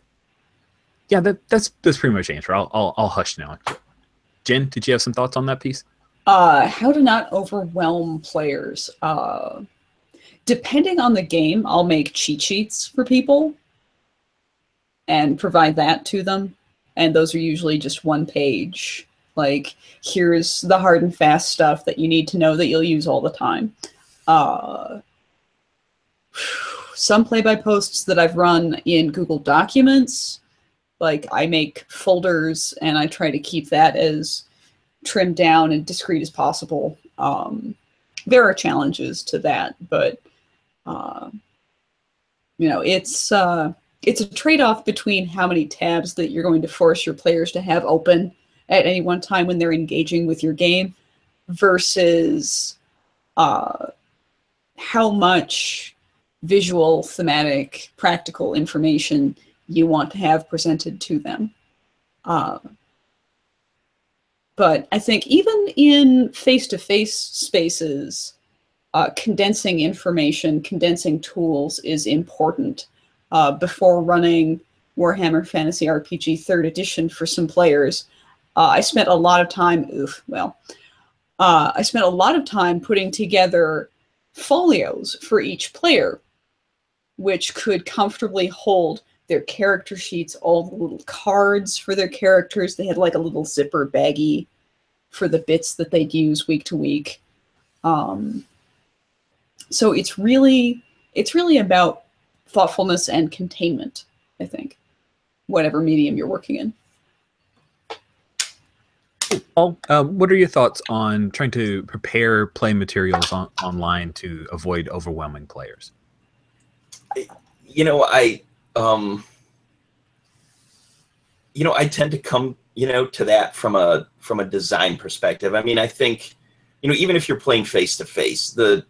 Speaker 1: yeah, that's pretty much the answer. I'll hush now. Jen, did you have some thoughts on that piece?
Speaker 2: How to not overwhelm players. Depending on the game, I'll make cheat sheets for people and provide that to them. And those are usually just 1 page. Like, here's the hard and fast stuff that you need to know that you'll use all the time. Some play-by-posts that I've run in Google Documents, like I make folders and I try to keep that as trimmed down and discreet as possible. There are challenges to that, but You know, it's a trade-off between how many tabs that you're going to force your players to have open at any one time when they're engaging with your game versus how much visual, thematic, practical information you want to have presented to them. But I think even in face-to-face spaces, condensing information, condensing tools is important. Before running Warhammer Fantasy RPG 3rd Edition for some players, I spent a lot of time, I spent a lot of time putting together folios for each player, which could comfortably hold their character sheets, all the little cards for their characters. They had like a little zipper baggie for the bits that they'd use week to week. So it's really about thoughtfulness and containment, I think, whatever medium you're working in.
Speaker 1: Paul, what are your thoughts on trying to prepare play materials online to avoid overwhelming players?
Speaker 3: You know, I tend to come, to that from a design perspective. I mean, I think, even if you're playing face to face, there's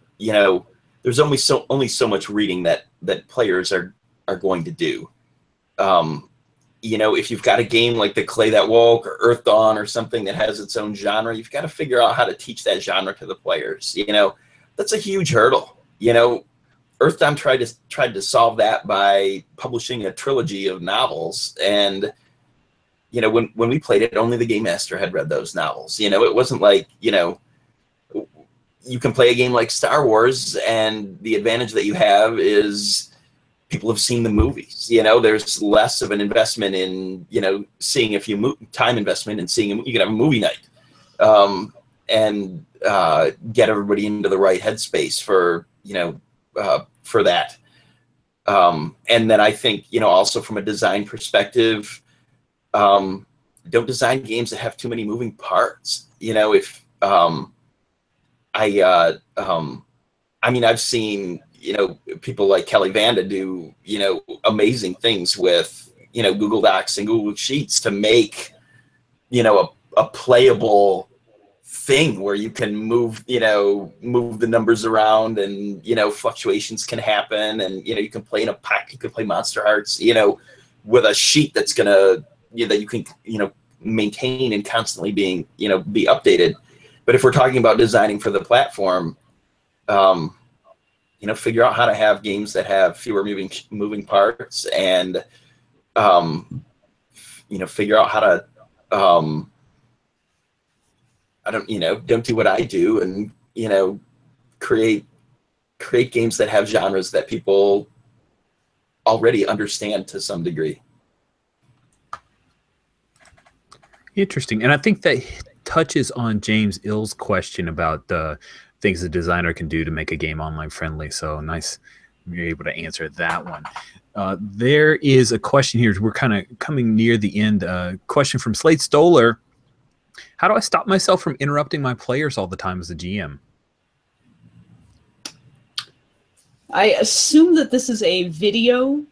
Speaker 3: only so much reading that players are going to do. If you've got a game like The Clay That Woke or Earth Dawn or something that has its own genre, you've got to figure out how to teach that genre to the players. That's a huge hurdle. Earth Dawn tried to solve that by publishing a trilogy of novels, and when we played it, only the game master had read those novels. It wasn't like you can play a game like Star Wars, and the advantage that you have is people have seen the movies. There's less of an investment in seeing a few time investment and seeing you can have a movie night, and get everybody into the right headspace for that. And then I think also from a design perspective, don't design games that have too many moving parts. If I've seen people like Kelly Vanda do amazing things with Google Docs and Google Sheets to make a playable thing where you can move the numbers around, and fluctuations can happen, and you can play in a pack, you can play Monster Hearts with a sheet that's gonna that you can maintain and constantly being be updated. But if we're talking about designing for the platform, figure out how to have games that have fewer moving parts, and figure out how to don't do what I do, and create games that have genres that people already understand to some degree.
Speaker 1: Interesting. And I think that touches on James Ill's question about the things a designer can do to make a game online friendly. So nice you're able to answer that one. There is a question here. We're kind of coming near the end. Question from Slade Stoller. How do I stop myself from interrupting my players all the time as a GM?
Speaker 2: I assume that this is a video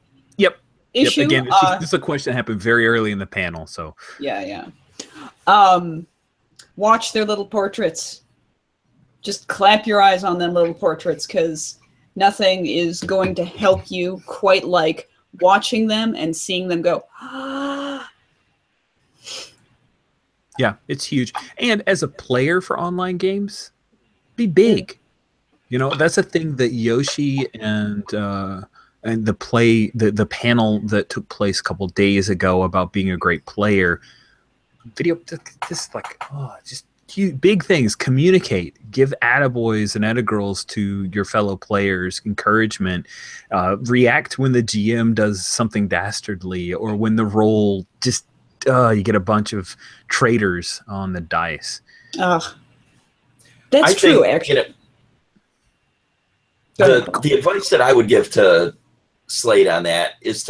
Speaker 2: issue.
Speaker 1: Yep. Again, this is a question that happened very early in the panel. So
Speaker 2: yeah. Watch their little portraits. Just clamp your eyes on them little portraits, because nothing is going to help you quite like watching them and seeing them go, ah.
Speaker 1: Yeah, it's huge. And as a player for online games, be big. That's a thing that Yoshi and the panel that took place a couple days ago about being a great player. Just huge, big things. Communicate. Give attaboys and attagirls to your fellow players. Encouragement. React when the GM does something dastardly, or when the roll just you get a bunch of traitors on the dice.
Speaker 2: That's true, actually.
Speaker 3: The advice that I would give to Slade on that is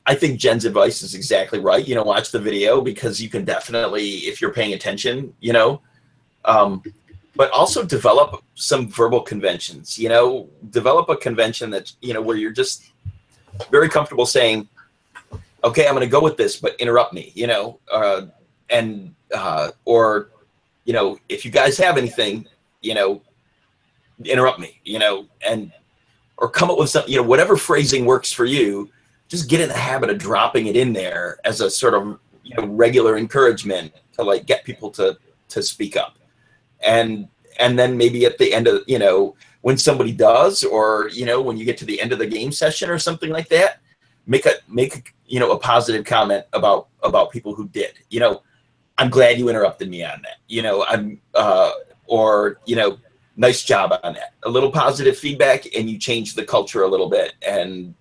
Speaker 3: I think Jen's advice is exactly right. Watch the video, because you can definitely, if you're paying attention, but also develop some verbal conventions. You know, develop a convention that, you know, where you're just very comfortable saying, okay, I'm going to go with this, but interrupt me, you know, or, you know, if you guys have anything, you know, interrupt me, you know, or come up with some, you know, whatever phrasing works for you. Just get in the habit of dropping it in there as a sort of, you know, regular encouragement to like get people to speak up. And then maybe at the end of, you know, when somebody does, or, you know, when you get to the end of the game session or something like that, make a you know, a positive comment about people who did. You know, I'm glad you interrupted me on that. You know, or, you know, nice job on that. A little positive feedback, and you change the culture a little bit, and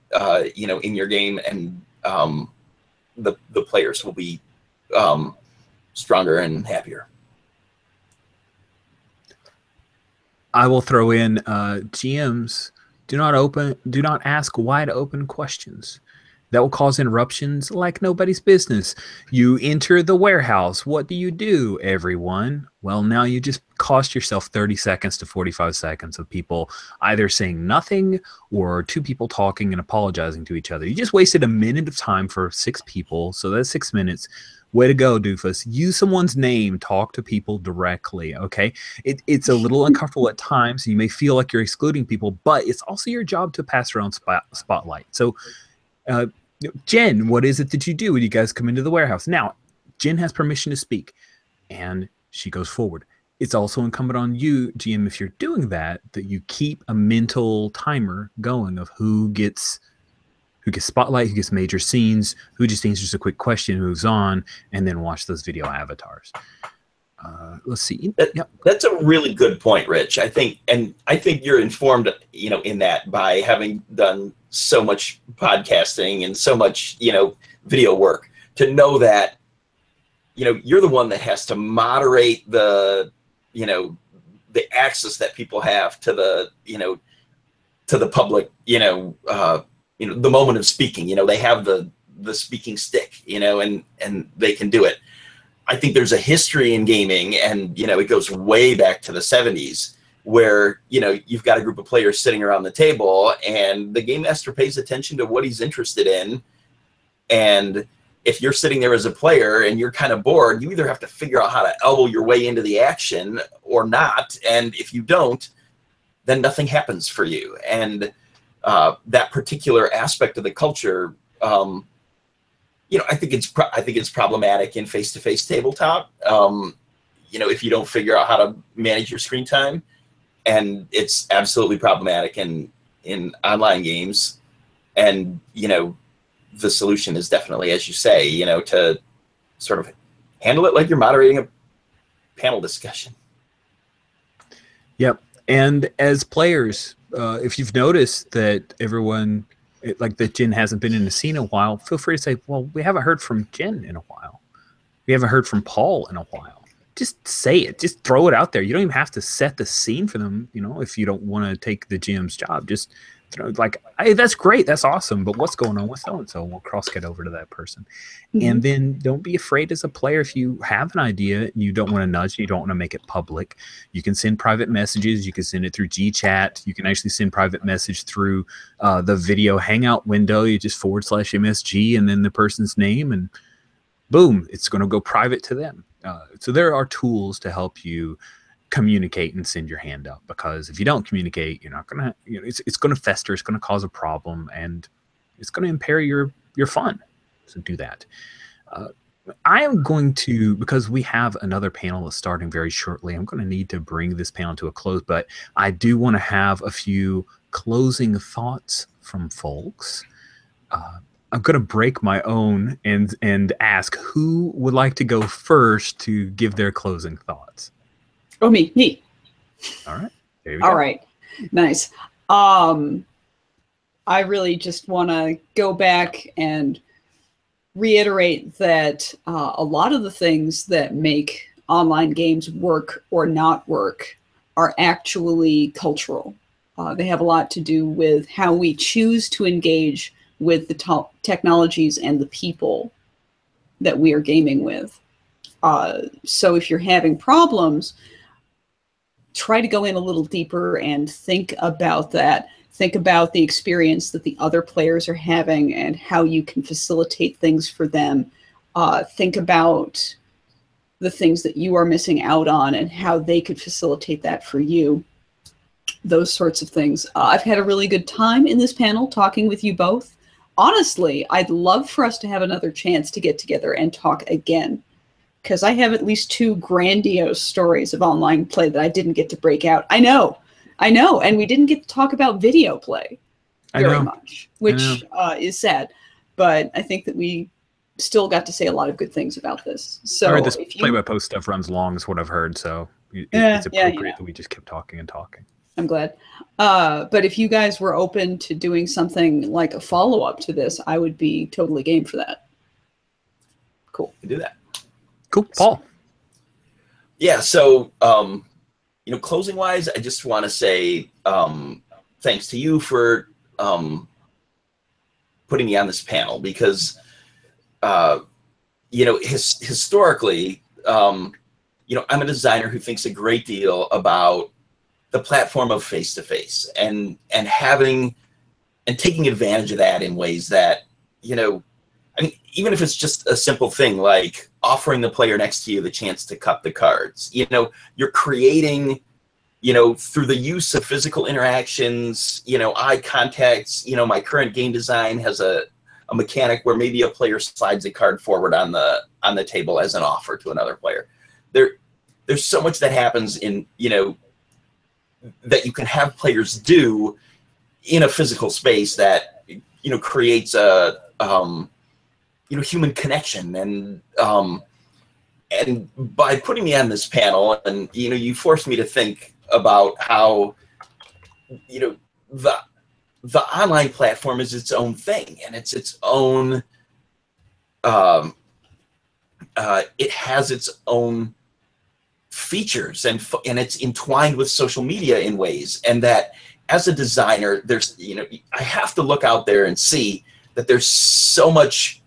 Speaker 3: you know, in your game, and the players will be stronger and happier.
Speaker 1: I will throw in GMs do not ask wide open questions. That will cause interruptions like nobody's business. You enter the warehouse. What do you do, everyone? Well, now you just cost yourself 30 seconds to 45 seconds of people either saying nothing or two people talking and apologizing to each other. You just wasted a minute of time for 6 people. So that's 6 minutes. Way to go, doofus. Use someone's name. Talk to people directly, okay? It's a little uncomfortable at times. You may feel like you're excluding people, but it's also your job to pass around spotlight. So, Jen, what is it that you do when you guys come into the warehouse? Now, Jen has permission to speak, and she goes forward. It's also incumbent on you, GM, if you're doing that you keep a mental timer going of who gets spotlight, who gets major scenes, who just answers a quick question, moves on, and then watch those video avatars. Let's see.
Speaker 3: That's a really good point, Rich. I think you're informed, you know, in that by having done so much podcasting and so much, you know, video work, to know that, you know, you're the one that has to moderate the, you know, the access that people have to the, you know, to the public, you know, the moment of speaking. You know, they have the speaking stick, you know, and they can do it. I think there's a history in gaming, and, you know, it goes way back to the 70s, where, you know, you've got a group of players sitting around the table, and the game master pays attention to what he's interested in. And if you're sitting there as a player and you're kind of bored, you either have to figure out how to elbow your way into the action or not. And if you don't, then nothing happens for you. And that particular aspect of the culture, you know, I think it's problematic in face-to-face tabletop. You know, if you don't figure out how to manage your screen time, and it's absolutely problematic in online games. And, you know, the solution is definitely, as you say, you know, to sort of handle it like you're moderating a panel discussion.
Speaker 1: Yep. And as players, if you've noticed that everyone, like that Jen hasn't been in the scene in a while, feel free to say, well, we haven't heard from Jen in a while. We haven't heard from Paul in a while. Just say it. Just throw it out there. You don't even have to set the scene for them, you know, if you don't want to take the GM's job. Just throw, like, hey, that's great. That's awesome. But what's going on with so-and-so? We'll cross-get over to that person. Mm-hmm. And then don't be afraid as a player. If you have an idea and you don't want to nudge, you don't want to make it public, you can send private messages. You can send it through GChat. You can actually send private message through the video hangout window. You just /MSG and then the person's name, and boom, it's going to go private to them. So there are tools to help you communicate and send your hand up, because if you don't communicate, you're not going to, you know, it's going to fester, it's going to cause a problem, and it's going to impair your fun. So do that. I am going to, because we have another panel that's starting very shortly, I'm going to need to bring this panel to a close, but I do want to have a few closing thoughts from folks. I'm going to break my own and ask who would like to go first to give their closing thoughts.
Speaker 2: Oh, me.
Speaker 1: All right. There you
Speaker 2: go.
Speaker 1: All
Speaker 2: right. Nice. I really just want to go back and reiterate that a lot of the things that make online games work or not work are actually cultural. They have a lot to do with how we choose to engage with the technologies and the people that we are gaming with. So if you're having problems, try to go in a little deeper and think about that. Think about the experience that the other players are having and how you can facilitate things for them. Think about the things that you are missing out on and how they could facilitate that for you. Those sorts of things. I've had a really good time in this panel talking with you both. Honestly, I'd love for us to have another chance to get together and talk again, because I have at least 2 grandiose stories of online play that I didn't get to break out. I know, and we didn't get to talk about video play very much, which is sad, but I think that we still got to say a lot of good things about this. So
Speaker 1: I heard this play-by-post stuff runs long is what I've heard, so it's appropriate that we just keep talking and talking.
Speaker 2: I'm glad. But if you guys were open to doing something like a follow-up to this, I would be totally game for that. Cool.
Speaker 3: We can do that.
Speaker 1: Cool. Paul.
Speaker 3: Yeah, so, you know, closing-wise, I just want to say thanks to you for putting me on this panel, because you know, historically, you know, I'm a designer who thinks a great deal about the platform of face-to-face and having and taking advantage of that in ways that, you know, I mean, even if it's just a simple thing like offering the player next to you the chance to cut the cards, you know, you're creating, you know, through the use of physical interactions, you know, eye contacts. You know, my current game design has a mechanic where maybe a player slides a card forward on the table as an offer to another player. There's so much that happens in, you know, that you can have players do in a physical space that, you know, creates a you know, human connection. And by putting me on this panel, and, you know, you forced me to think about how, you know, the online platform is its own thing, and it's its own, it has its own features, and it's entwined with social media in ways, and that as a designer, there's, you know, I have to look out there and see that there's so much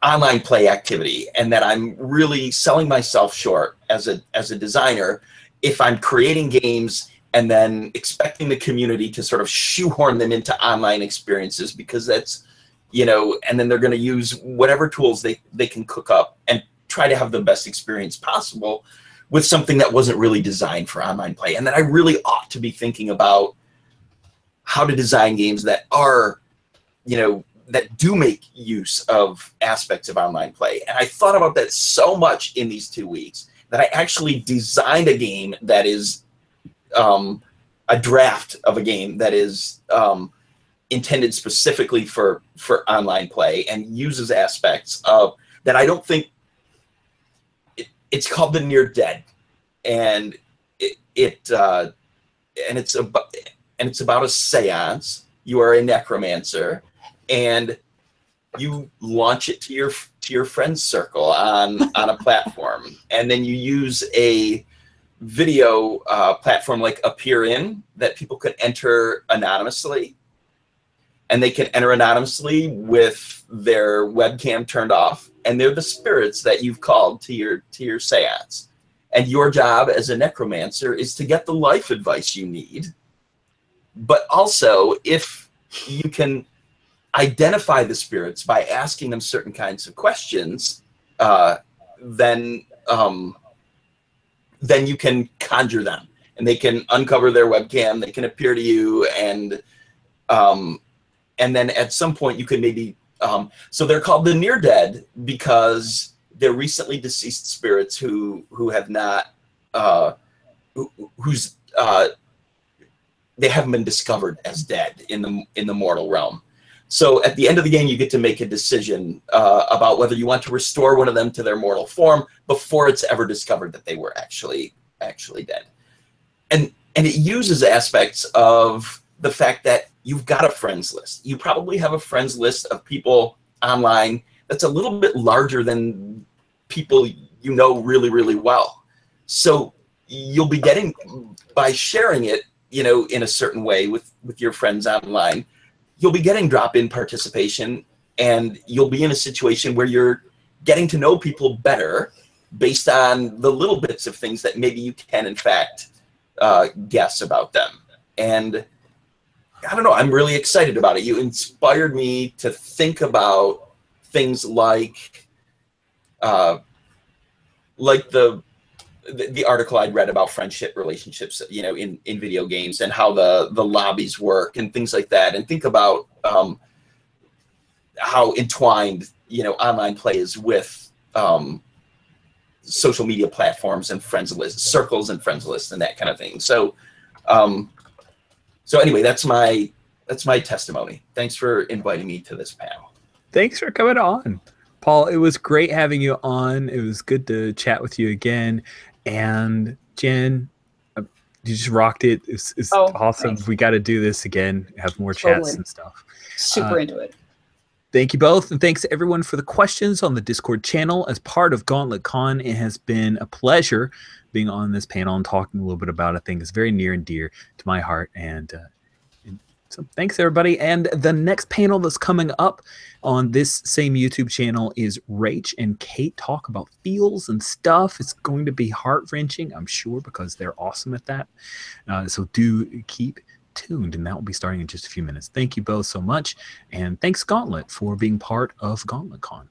Speaker 3: online play activity, and that I'm really selling myself short as a designer if I'm creating games and then expecting the community to sort of shoehorn them into online experiences, because that's, you know, and then they're going to use whatever tools they can cook up and try to have the best experience possible with something that wasn't really designed for online play. And that I really ought to be thinking about how to design games that are, you know, that do make use of aspects of online play. And I thought about that so much in these 2 weeks that I actually designed a game that is a draft of a game that is intended specifically for online play and uses aspects of that. I don't think it's called The Near Dead, and it's about a seance. You are a necromancer, and you launch it to your friend's circle on a platform, and then you use a video platform like Appear In that people can enter anonymously, and they can enter anonymously with their webcam turned off, and they're the spirits that you've called to your seance. And your job as a necromancer is to get the life advice you need, but also if you can identify the spirits by asking them certain kinds of questions, then you can conjure them, and they can uncover their webcam, they can appear to you, and then at some point you can maybe, so they're called the Near Dead because they're recently deceased spirits who have not, they haven't been discovered as dead in the mortal realm. So at the end of the game, you get to make a decision about whether you want to restore one of them to their mortal form before it's ever discovered that they were actually dead. And it uses aspects of the fact that you've got a friends list. You probably have a friends list of people online that's a little bit larger than people you know really, really well. So you'll be getting, by sharing it, you know, in a certain way with your friends online, you'll be getting drop-in participation, and you'll be in a situation where you're getting to know people better based on the little bits of things that maybe you can, in fact, guess about them. And I don't know, I'm really excited about it. You inspired me to think about things like the article I'd read about friendship relationships, you know, in video games, and how the lobbies work and things like that, and think about how entwined, you know, online play is with social media platforms and friends lists, circles and friends lists, and that kind of thing. So so anyway, that's my testimony. Thanks for inviting me to this panel.
Speaker 1: Thanks for coming on, Paul. It was great having you on. It was good to chat with you again. And Jen, you just rocked it. It's awesome.
Speaker 2: Thanks.
Speaker 1: We got to do this again, have more chats and stuff.
Speaker 2: Super into it.
Speaker 1: Thank you both. And thanks to everyone for the questions on the Discord channel. As part of Gauntlet Con, it has been a pleasure being on this panel and talking a little bit about a thing that's very near and dear to my heart. And so thanks, everybody. And the next panel that's coming up on this same YouTube channel is Rach and Kate talk about feels and stuff. It's going to be heart-wrenching, I'm sure, because they're awesome at that. So do keep tuned, and that will be starting in just a few minutes. Thank you both so much. And thanks, Gauntlet, for being part of Gauntlet Con.